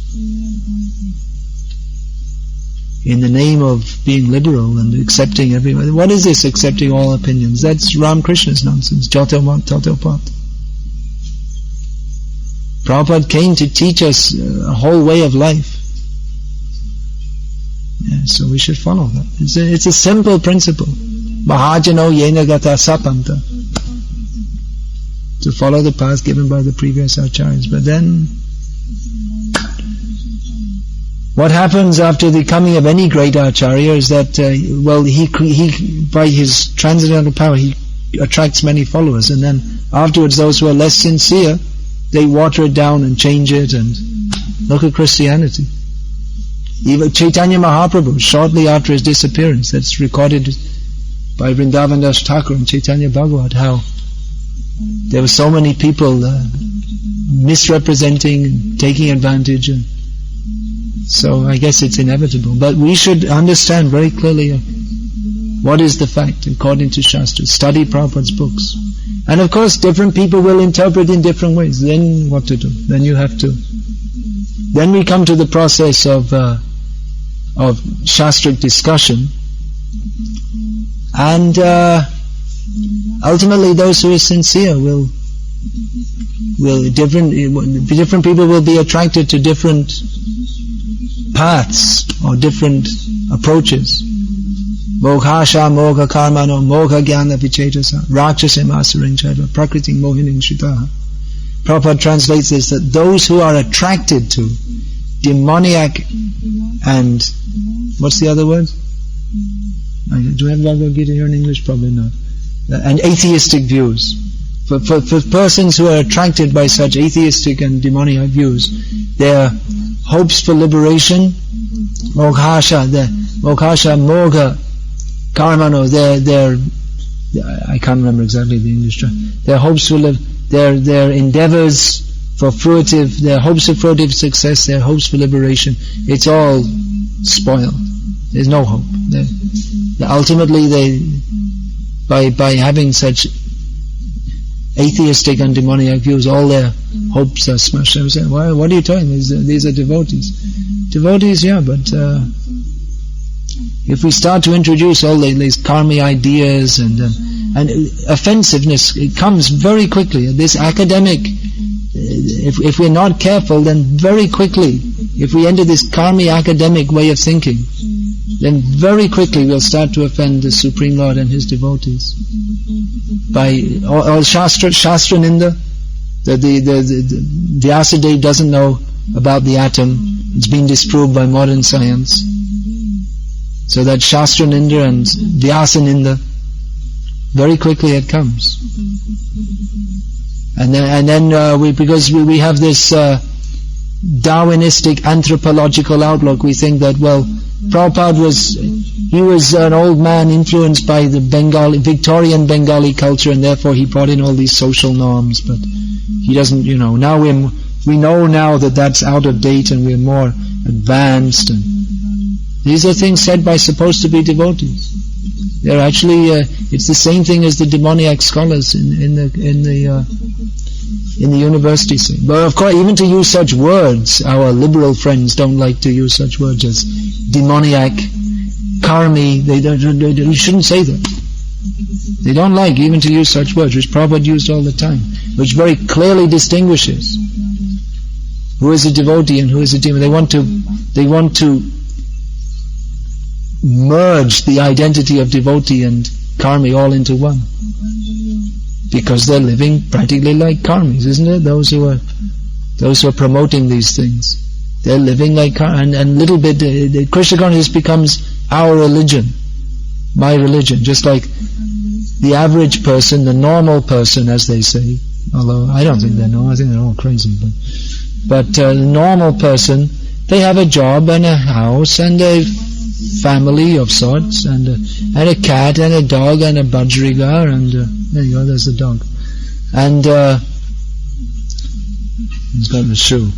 In the name of being liberal and accepting everyone. What is this, accepting all opinions? That's Ramakrishna's nonsense. Jyotirpat. Prabhupada came to teach us a whole way of life. Yeah, so we should follow that. It's a simple principle. Mahajano yena gata sapanta. To follow the path given by the previous acharyas. But then, what happens after the coming of any great acharya is that, he by his transcendental power, he attracts many followers, and then afterwards those who are less sincere, they water it down and change it, and look at Christianity. Even Chaitanya Mahaprabhu, shortly after his disappearance, that's recorded by Vrindavan Das Thakur and Chaitanya Bhagavat, how there were so many people misrepresenting, taking advantage, and so I guess it's inevitable. But we should understand very clearly what is the fact according to Shastra. Study Prabhupada's books. And of course different people will interpret in different ways. Then what to do? Then you have to. Then we come to the process of Shastric discussion. And ultimately those who are sincere different people will be attracted to different paths or different approaches. Moghasha, Mogha Karmano, Mogha Jnana Vichetasa, Rakshasam Asurin Chaiva, Prakriting Mohining Shitaha. Prabhupada translates this, that those who are attracted to demoniac and, what's the other word? Do we have Bhagavad Gita here in English? Probably not. And atheistic views. For persons who are attracted by such atheistic and demoniac views, their hopes for liberation, Moghasha, Mogha, Karmano, their I can't remember exactly the English term. Their hopes for their endeavors for their hopes of fruitive success, their hopes for liberation, it's all spoiled. There's no hope. Ultimately, by having such atheistic and demoniac views, all their hopes are smashed. I was saying, what are you talking? These are devotees. Devotees, yeah, but if we start to introduce all these karmi ideas and offensiveness, it comes very quickly. This academic, if we're not careful, then very quickly, if we enter this karmi academic way of thinking, then very quickly we'll start to offend the Supreme Lord and His devotees. by all Shastra Ninda. That the Vyasadeva doesn't know about the atom. It's been disproved by modern science. So that Shastra Ninda and Vyasa Ninda, very quickly it comes. And then because we have this Darwinistic anthropological outlook, we think that, well, Prabhupada was an old man influenced by the Victorian Bengali culture, and therefore he brought in all these social norms, but he doesn't, now we know now that that's out of date and we're more advanced, and these are things said by supposed to be devotees. They're actually, it's the same thing as the demoniac scholars in the university scene. But of course, even to use such words, our liberal friends don't like to use such words as demoniac, karmi. You shouldn't say that. They don't like even to use such words, which Prabhupada used all the time, which very clearly distinguishes who is a devotee and who is a demon. They want to merge the identity of devotee and karmi all into one, because they're living practically like karmis, isn't it? Those who are promoting these things, they're living like karmis, and little bit the Krishna consciousness becomes our religion, my religion, just like the average person, the normal person, as they say. Although I don't think they're normal, I think they're all crazy. But the normal person, they have a job and a house and a family of sorts, and a cat and a dog and a bajrigar, and there you go, there's the dog, and he's got the shoe,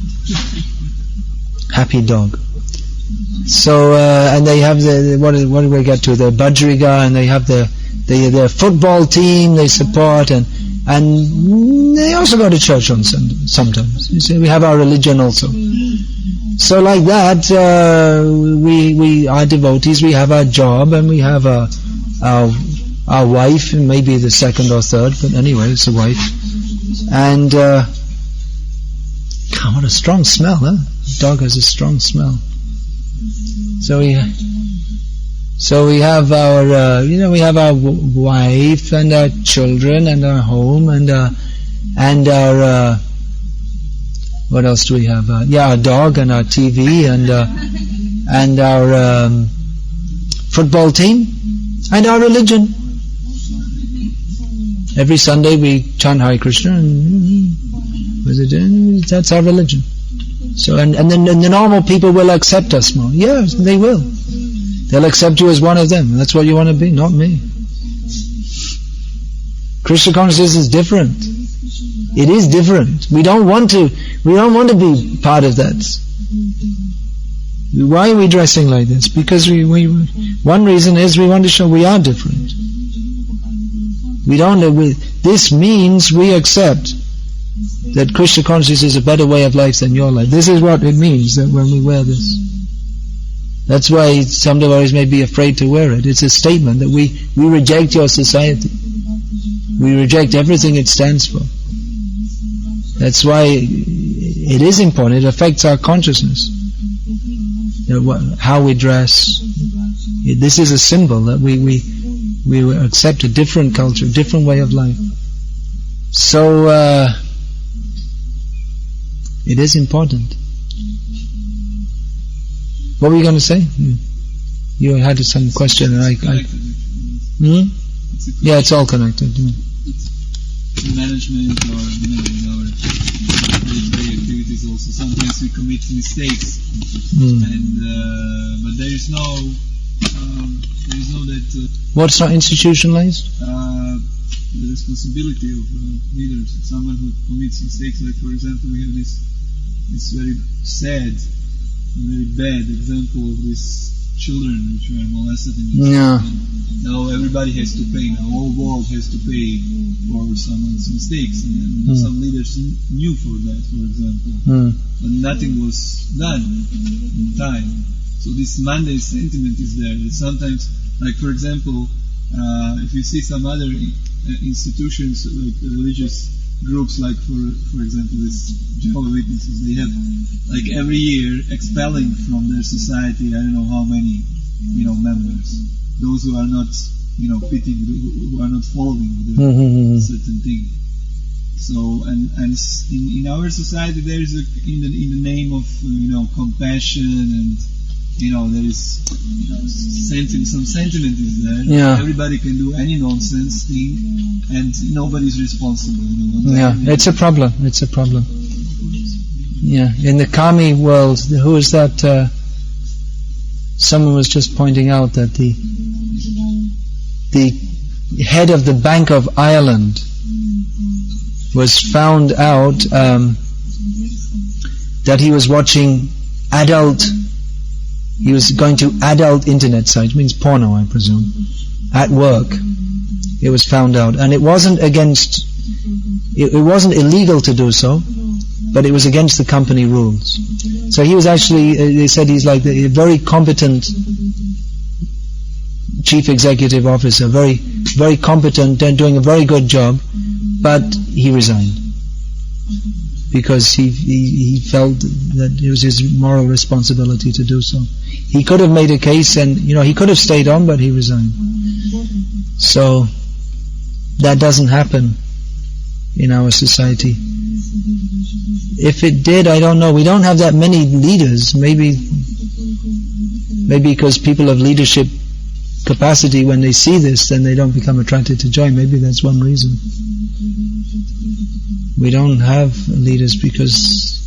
happy dog. So and they have what do we get to, the bajrigar, and they have their football team they support, and they also go to church on Sunday sometimes. You see, we have our religion also. So like that, we are devotees, we have our job, and we have our wife, and maybe the second or third, but anyway, it's a wife. And, God, what a strong smell, huh? The dog has a strong smell. So we have our, we have our wife, and our children, and our home, and our what else do we have? Our dog, and our TV, and our football team, and our religion. Every Sunday we chant Hare Krishna, and that's our religion. So, and then the normal people will accept us more. Yes, they will. They'll accept you as one of them. That's what you want to be, not me. Krishna consciousness is different. It is different. We don't want to be part of that. Why are we dressing like this? Because one reason is we want to show we are different. This means we accept that Krishna consciousness is a better way of life than your life. This is what it means that when we wear this. That's why some devotees may be afraid to wear it. It's a statement that we reject your society. We reject everything it stands for. That's why it is important. It affects our consciousness. How we dress. This is a symbol that we accept a different culture, a different way of life. So it is important. What were you going to say? You had some question, and yeah, it's all connected. Yeah. Management or in our day-to-day activities also, sometimes we commit mistakes, and but there is no that. What's not institutionalized? The responsibility of leaders. Someone who commits mistakes, like for example, we have this very sad, very bad example of these children which were molested in the now everybody has to pay. Now all world has to pay for someone's mistakes, and some leaders knew for that, for example, but nothing was done in time. So this Monday sentiment is there. Sometimes, like for example, if you see some other institutions, like religious groups, like for example this Jehovah's Witnesses, they have like every year expelling from their society I don't know how many members, those who are not pitting, who are not following the certain thing. So, and in our society there is in the name of compassion and there is some sentiment is there. Yeah. Everybody can do any nonsense thing, and nobody is responsible. It's a problem. It's a problem. Yeah, in the Kami world, who is that? Someone was just pointing out that the head of the Bank of Ireland was found out that he was watching he was going to adult internet sites, means porno, I presume, at work. It was found out, and it wasn't illegal to do so, but it was against the company rules. So he was actually, they said he's like a very competent chief executive officer, very, very competent and doing a very good job, but he resigned because he felt that it was his moral responsibility to do so. He could have made a case and he could have stayed on, but he resigned. So that doesn't happen in our society. If it did, I don't know. We don't have that many leaders. Maybe because people of leadership capacity, when they see this, then they don't become attracted to join. Maybe that's one reason. We don't have leaders because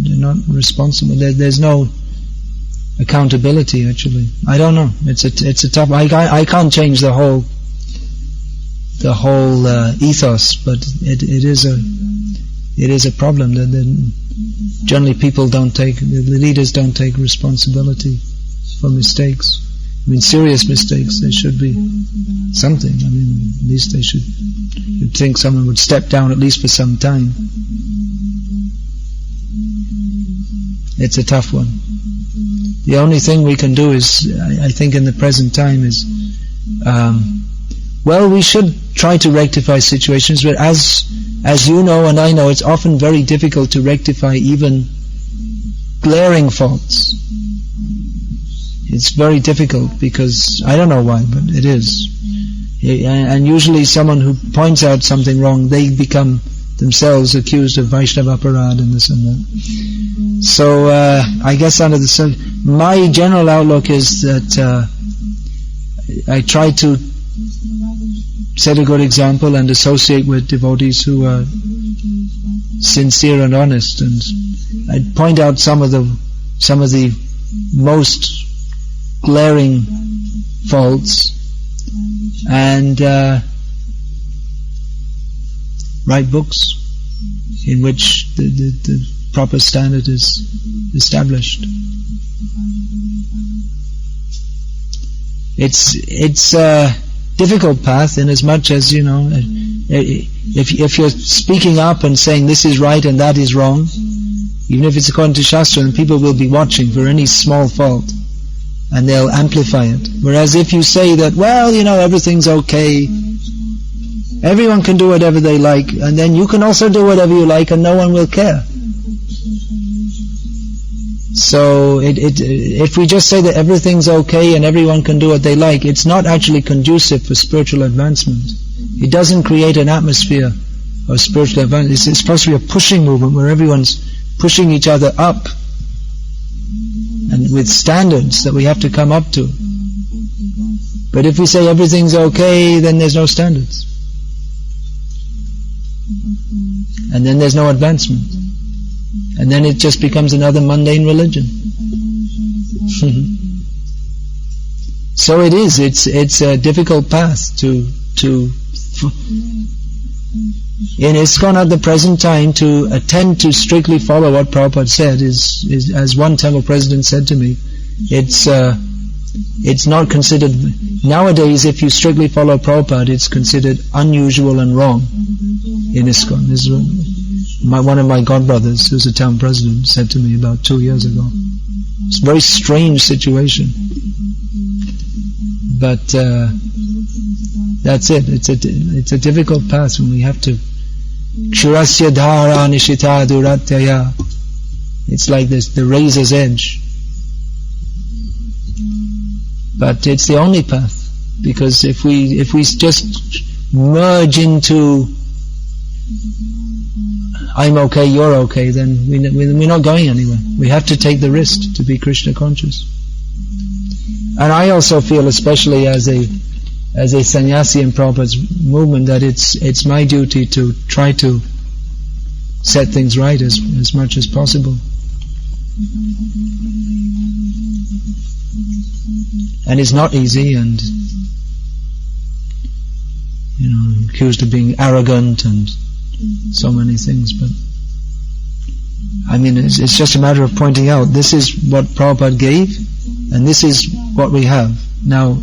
they're not responsible. There's no accountability, actually. I don't know. It's a tough. I can't change the whole ethos, but it is a problem that generally the leaders don't take responsibility for mistakes. I mean, serious mistakes. There should be something. I mean, at least they should. You'd think someone would step down at least for some time. It's a tough one. The only thing we can do is, I think in the present time is, we should try to rectify situations, but as you know and I know, it's often very difficult to rectify even glaring faults. It's very difficult because, I don't know why, but it is. And usually someone who points out something wrong, they become themselves accused of Vaishnava Aparad and this and that. So, I guess my general outlook is that I try to set a good example and associate with devotees who are sincere and honest, and I'd point out some of the most glaring faults and write books in which the proper standard is established. It's a difficult path, in as much as if you're speaking up and saying this is right and that is wrong, even if it's according to Shastra, then people will be watching for any small fault and they'll amplify it. Whereas if you say that, everything's okay, everyone can do whatever they like, and then you can also do whatever you like and no one will care. So if we just say that everything's okay and everyone can do what they like, it's not actually conducive for spiritual advancement. It doesn't create an atmosphere of spiritual advancement. It's supposed to be a pushing movement where everyone's pushing each other up, and with standards that we have to come up to. But if we say everything's okay, then there's no standards. And then there's no advancement. And then it just becomes another mundane religion. So it is. It's a difficult path to in ISKCON at the present time to attempt to strictly follow what Prabhupada said is as one temple president said to me, it's not considered nowadays. If you strictly follow Prabhupada, it's considered unusual and wrong in ISKCON. This is one of my godbrothers, who's a town president, said to me about 2 years ago. It's a very strange situation, but that's it. It's a difficult path when we have to Kshurasya dhara nishita duratyaya. It's like this, the razor's edge. But it's the only path. Because if we just merge into I'm okay, you're okay, then we're not going anywhere. We have to take the risk to be Krishna conscious. And I also feel, especially as a sannyasi in Prabhupada's movement, that it's my duty to try to set things right as much as possible. And it's not easy, and accused of being arrogant and so many things, but I mean it's just a matter of pointing out this is what Prabhupada gave and this is what we have. Now,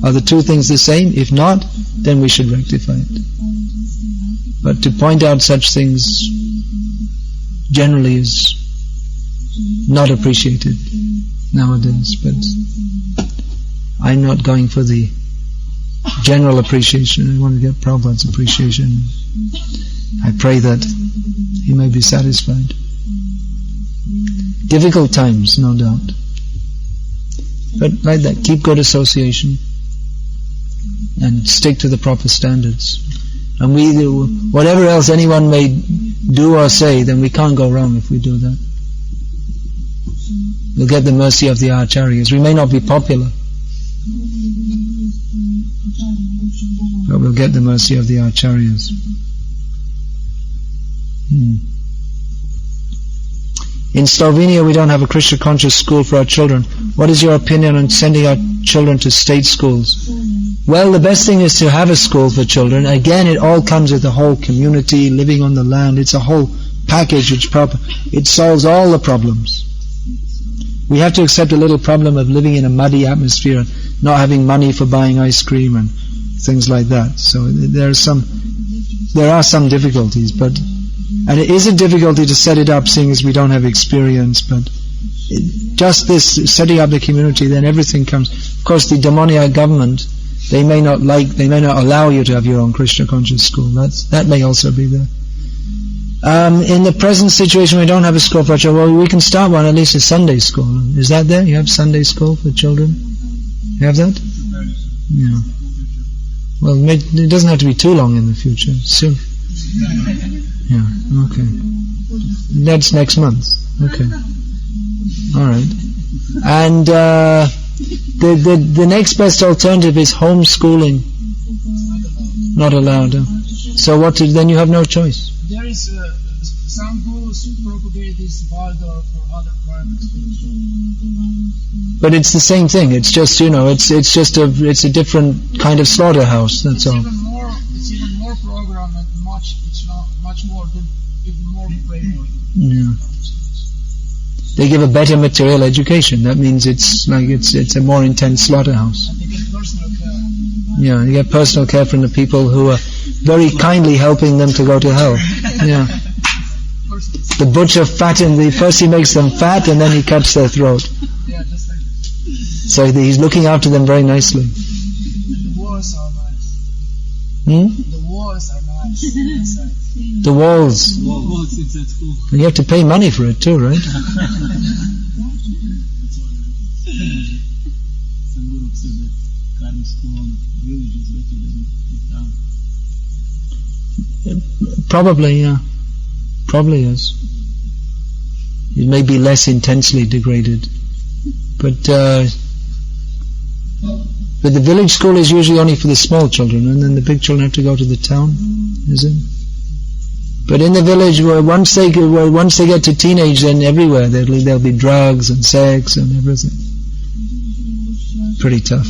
are the two things the same? If not, then we should rectify it. But to point out such things generally is not appreciated nowadays, but I'm not going for the general appreciation. I want to get Prabhupada's appreciation. I pray that he may be satisfied. Difficult times, no doubt. But like that, keep good association and stick to the proper standards. And whatever else anyone may do or say, then we can't go wrong if we do that. We'll get the mercy of the acharyas. We may not be popular, but we'll get the mercy of the acharyas. In Slovenia, we don't have a Krishna conscious school for our children. What is your opinion on sending our children to state schools? Well, the best thing is to have a school for children. Again, it all comes with the whole community, living on the land. It's a whole package. It solves all the problems. We have to accept a little problem of living in a muddy atmosphere and not having money for buying ice cream and things like that. So there are some difficulties, and it is a difficulty to set it up, seeing as we don't have experience, but just this, setting up the community, then everything comes. Of course, the demoniac government, they may not allow you to have your own Krishna conscious school. That may also be there. In the present situation, we don't have a school for children. Well, we can start one, at least a Sunday school. Is that there? You have Sunday school for children? You have that? Yeah. Well, it doesn't have to be too long in the future. Soon. Yeah, okay. That's next month. Okay. Alright. And the next best alternative is homeschooling. Not allowed. So then you have no choice. There is some gurus who propagate this Waldorf for other private schools. But it's the same thing. It's just it's a different kind of slaughterhouse. That's all. It's even more programmed and much more framework. Yeah. They give a better material education. That means it's a more intense slaughterhouse. And they get personal care. Yeah, you get personal care from the people who are very kindly helping them to go to hell. Yeah. The butcher first he makes them fat and then he cuts their throat. Yeah, just like that. So he's looking after them very nicely. And the walls are nice. The walls are nice inside. The walls. Walls inside school. And you have to pay money for it too, right? Some groups say that Karmis school in village is better than in town. Probably, yeah. Probably is. It may be less intensely degraded. But the village school is usually only for the small children, and then the big children have to go to the town, is it? But in the village, once they get to teenage, then everywhere there'll be drugs and sex and everything. Pretty tough.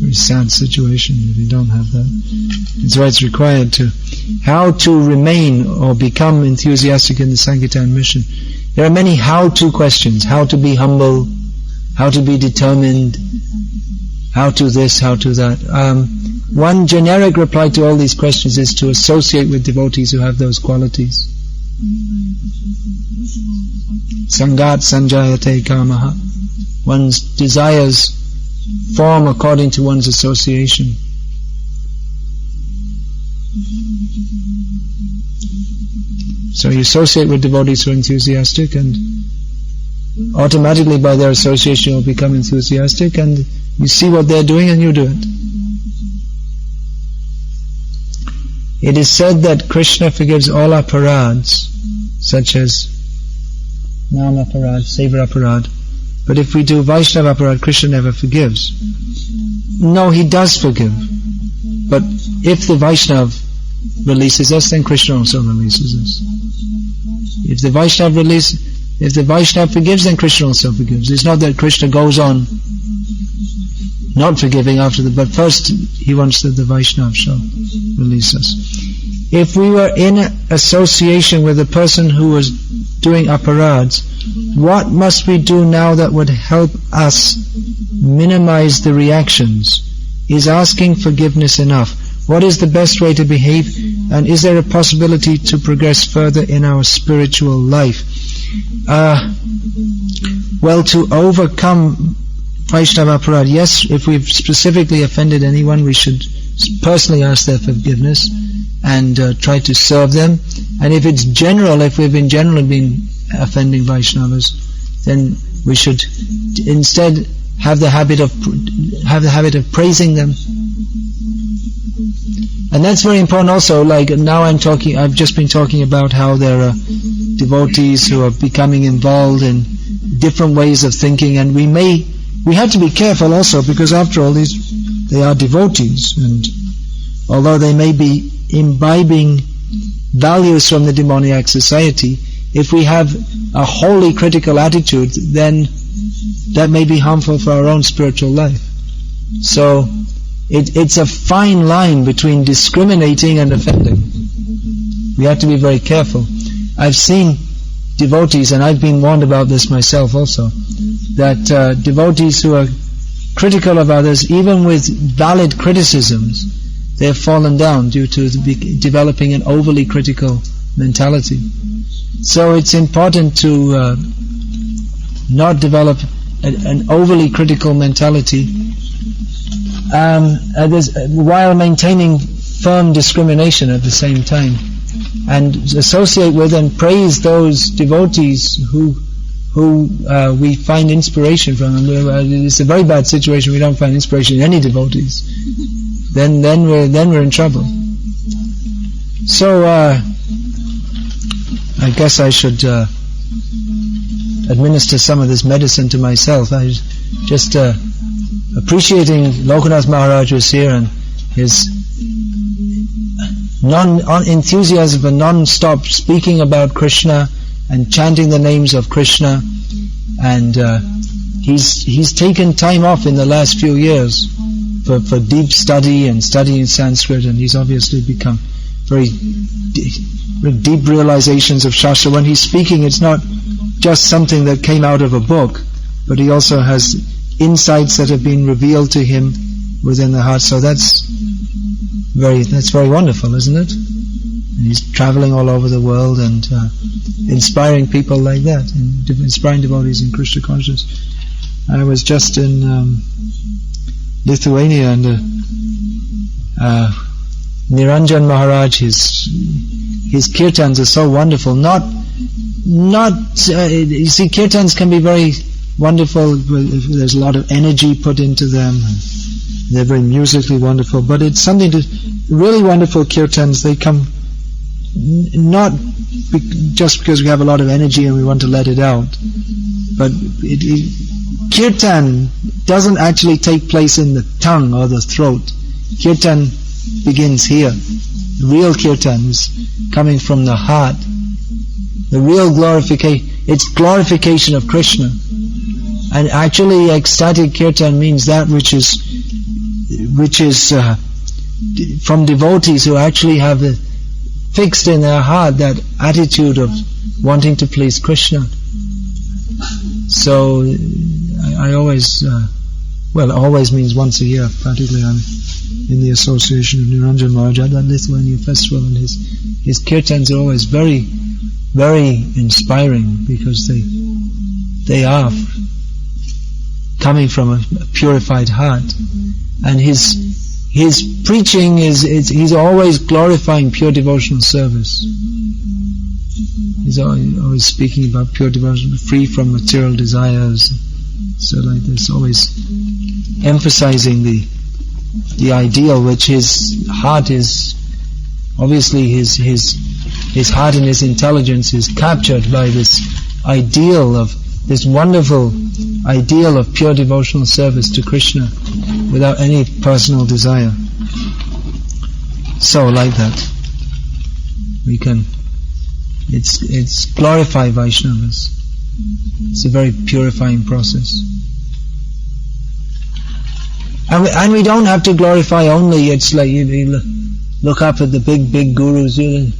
Very sad situation if you don't have that. That's why it's required how to remain or become enthusiastic in the Sankirtan mission. There are many how-to questions. How to be humble, how to be determined, how to this, how to that. One generic reply to all these questions is to associate with devotees who have those qualities. Sangat sanjayate kamaha. One's desires form according to one's association. So you associate with devotees who are enthusiastic, and automatically by their association you'll become enthusiastic, and you see what they're doing and you do it. It is said that Krishna forgives all aparads, such as Nama aparad, Seva aparad. But if we do Vaishnava aparad, Krishna never forgives. No, he does forgive. But if the Vaishnava releases us, then Krishna also releases us. If the Vaishnava forgives, then Krishna also forgives. It's not that Krishna goes on not forgiving after but first he wants that the Vaishnava shall release us. If we were in association with a person who was doing aparads, what must we do now that would help us minimize the reactions? Is asking forgiveness enough? What is the best way to behave? And is there a possibility to progress further in our spiritual life? Well, to overcome Vaishnava aparad, yes, if we've specifically offended anyone, we should personally ask their forgiveness and try to serve them. And if it's general, if we've in general been offending Vaishnavas, then we should instead have the habit of praising them. And that's very important also. Like now I've just been talking about how there are devotees who are becoming involved in different ways of thinking, and we have to be careful also, because after all they are devotees, and although they may be imbibing values from the demoniac society, if we have a wholly critical attitude, then that may be harmful for our own spiritual life. So it's a fine line between discriminating and offending. We have to be very careful. I've seen devotees, and I've been warned about this myself also, that devotees who are critical of others, even with valid criticisms, they have fallen down due to developing an overly critical mentality. So it's important to not develop an overly critical mentality while maintaining firm discrimination at the same time, and associate with and praise those devotees who we find inspiration from. And it's a very bad situation. We don't find inspiration in any devotees. Then we're in trouble. So I guess I should administer some of this medicine to myself. I just appreciating Lokanath Maharaj was here, and his enthusiasm for non-stop speaking about Krishna and chanting the names of Krishna, and he's taken time off in the last few years for deep study and studying Sanskrit, and he's obviously become very deep realizations of Shastra. When he's speaking, it's not just something that came out of a book, but he also has insights that have been revealed to him within the heart. So that's very wonderful, isn't it? And he's traveling all over the world and inspiring people like that, and inspiring devotees in Krishna consciousness. I was just in Lithuania, and Niranjan Maharaj, his kirtans are so wonderful. You see, kirtans can be very wonderful. There's a lot of energy put into them. They're very musically wonderful, but it's something to really wonderful kirtans. They come not just because we have a lot of energy and we want to let it out, but kirtan doesn't actually take place in the tongue or the throat. Kirtan begins here. The real kirtan is coming from the heart. The real glorification, it's glorification of Krishna. And actually ecstatic kirtan means that which is from devotees who actually have fixed in their heart that attitude of wanting to please Krishna. So I always, always means once a year practically, I'm in the association of Niranjan Maharaj at that Lithuania festival, and his kirtans are always very, very inspiring, because they are coming from a purified heart, and his preaching he's always glorifying pure devotional service. He's always speaking about pure devotion, free from material desires. So like this, always emphasizing the ideal, which his heart is, obviously his heart and his intelligence is captured by this ideal of, this wonderful ideal of pure devotional service to Krishna without any personal desire. So like that, we can, it's glorify Vaishnavas. It's a very purifying process. And we don't have to glorify only, it's like you look up at the big gurus, you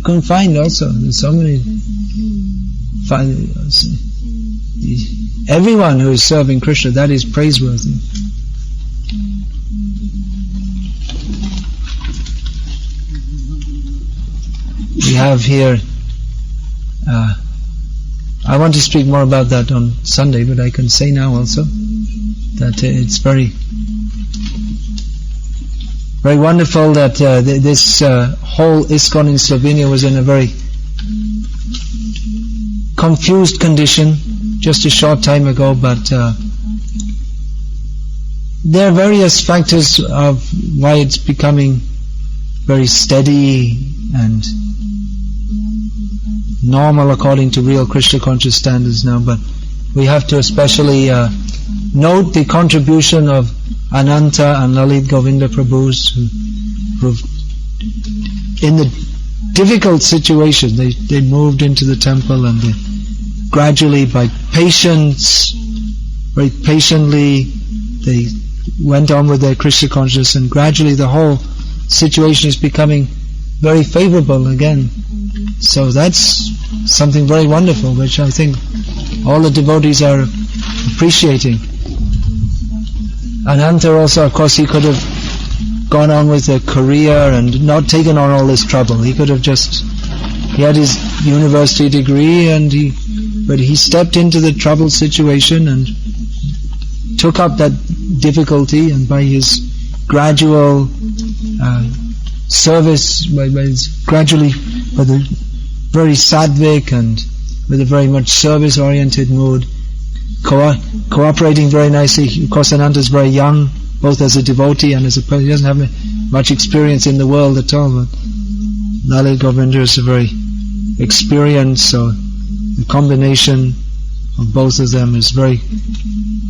can find also, there's so many, everyone who is serving Krishna, that is praiseworthy. We have here, I want to speak more about that on Sunday, but I can say now also that it's very wonderful that this whole ISKCON in Slovenia was in a very confused condition just a short time ago, but there are various factors of why it's becoming very steady and normal according to real Krishna conscious standards now, but we have to especially note the contribution of Ananta and Lalit Govinda Prabhus who in the difficult situation they moved into the temple, and they gradually, by patience, very patiently, they went on with their Krishna consciousness, and gradually the whole situation is becoming very favorable again. So that's something very wonderful, which I think all the devotees are appreciating. Ananta also, of course, he could have gone on with a career and not taken on all this trouble. He could have he had his university degree, but he stepped into the troubled situation and took up that difficulty, and by his gradual service, by the very sattvic and with a very much service-oriented mood, cooperating very nicely. Of course, Ananta is very young, both as a devotee and as a person. He doesn't have much experience in the world at all, but Lalit Govinda is a very experienced, so the combination of both of them is very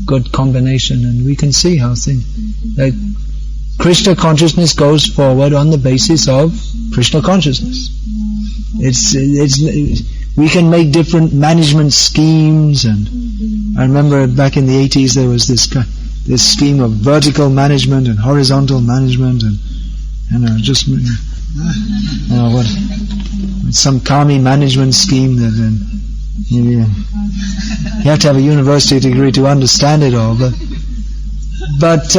good combination, and we can see how that Krishna consciousness goes forward on the basis of Krishna consciousness. We can make different management schemes, and I remember back in the 80s there was this scheme of vertical management and horizontal management, and some Karmi management scheme that you have to have a university degree to understand it all, but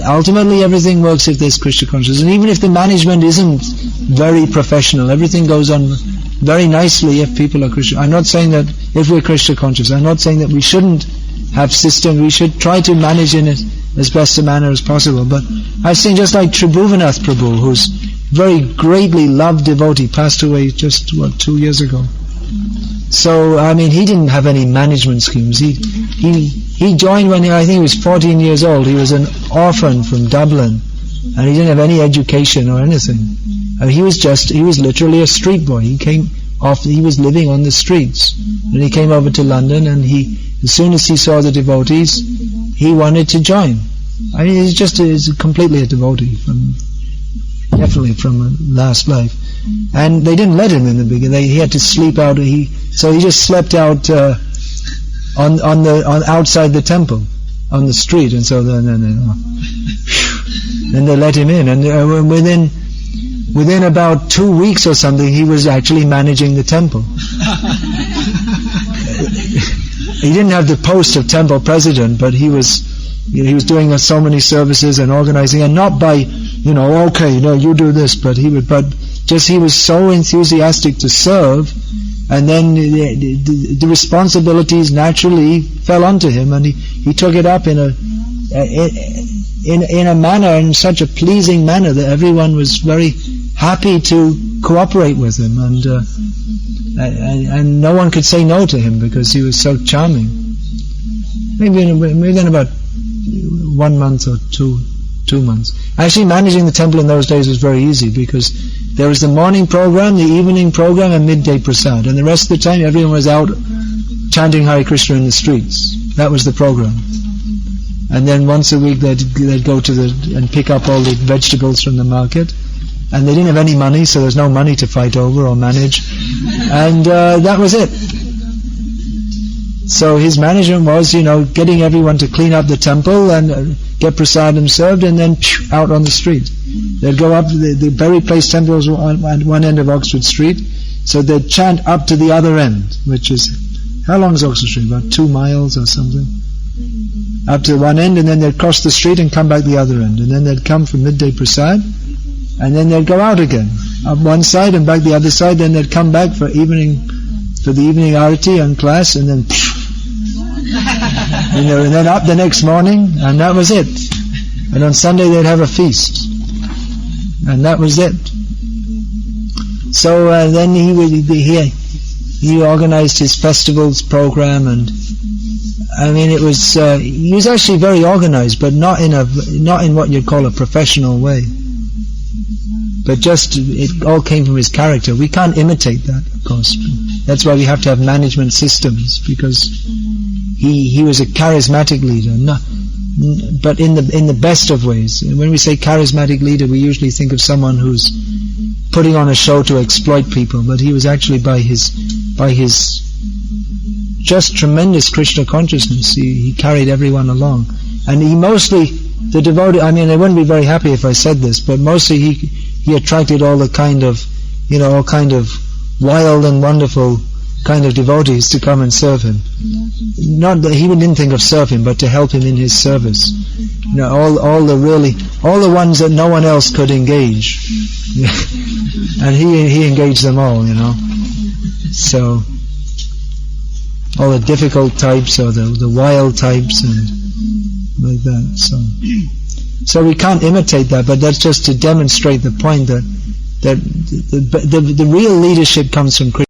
ultimately everything works if there's Krishna consciousness, and even if the management isn't very professional, everything goes on very nicely if people are Krishna. I'm not saying that if we're Krishna conscious, I'm not saying that we shouldn't have system, we should try to manage in it as best a manner as possible, but I've seen just like Tribhuvanath Prabhu, who's very greatly loved devotee, passed away just 2 years ago. So I mean, he didn't have any management schemes. He joined when I think he was 14 years old. He was an orphan from Dublin, and he didn't have any education or anything. I mean, he was literally a street boy. He was living on the streets, and he came over to London, and as soon as he saw the devotees, he wanted to join. I mean, he's completely a devotee, definitely from a last life. And they didn't let him in the beginning. He had to sleep out. So he just slept out on outside the temple, on the street. And so then they let him in. And within about 2 weeks or something, he was actually managing the temple. He didn't have the post of temple president, but he was doing so many services and organizing, and not by you do this, but he was so enthusiastic to serve, and then the responsibilities naturally fell onto him, and he took it up in a manner, in such a pleasing manner, that everyone was very happy to cooperate with him, and and no one could say no to him because he was so charming. Maybe in about 1 month or 2 months. Actually, managing the temple in those days was very easy because there was the morning program, the evening program, and midday prasad, and the rest of the time everyone was out chanting Hare Krishna in the streets. That was the program. And then once a week they'd go to and pick up all the vegetables from the market, and they didn't have any money, so there's no money to fight over or manage, and that was it. So his management was, getting everyone to clean up the temple and get prasadam served, and then out on the street. They'd go up, the Berry Place temple was on one end of Oxford Street, so they'd chant up to the other end, which is, how long is Oxford Street? About 2 miles or something? Up to one end, and then they'd cross the street and come back the other end, and then they'd come for midday prasad, and then they'd go out again, up one side and back the other side, then they'd come back for the evening arati and class, and then and then up the next morning, and that was it. And on Sunday they'd have a feast, and that was it. So then he organized his festivals program, and I mean it was he was actually very organized, but not in what you'd call a professional way. But just it all came from his character. We can't imitate that, of course. That's why we have to have management systems, because he was a charismatic leader, but in the best of ways. When we say charismatic leader, we usually think of someone who's putting on a show to exploit people, but he was actually by his just tremendous Krishna consciousness. He carried everyone along, and he mostly the devotee. I mean, they wouldn't be very happy if I said this, but mostly he attracted all the kind of wild and wonderful kind of devotees to come and serve him. Not that he didn't think of serve him, but to help him in his service. All the ones that no one else could engage, and he engaged them all. So all the difficult types or the wild types and like that. So we can't imitate that, but that's just to demonstrate the point that the real leadership comes from Krishna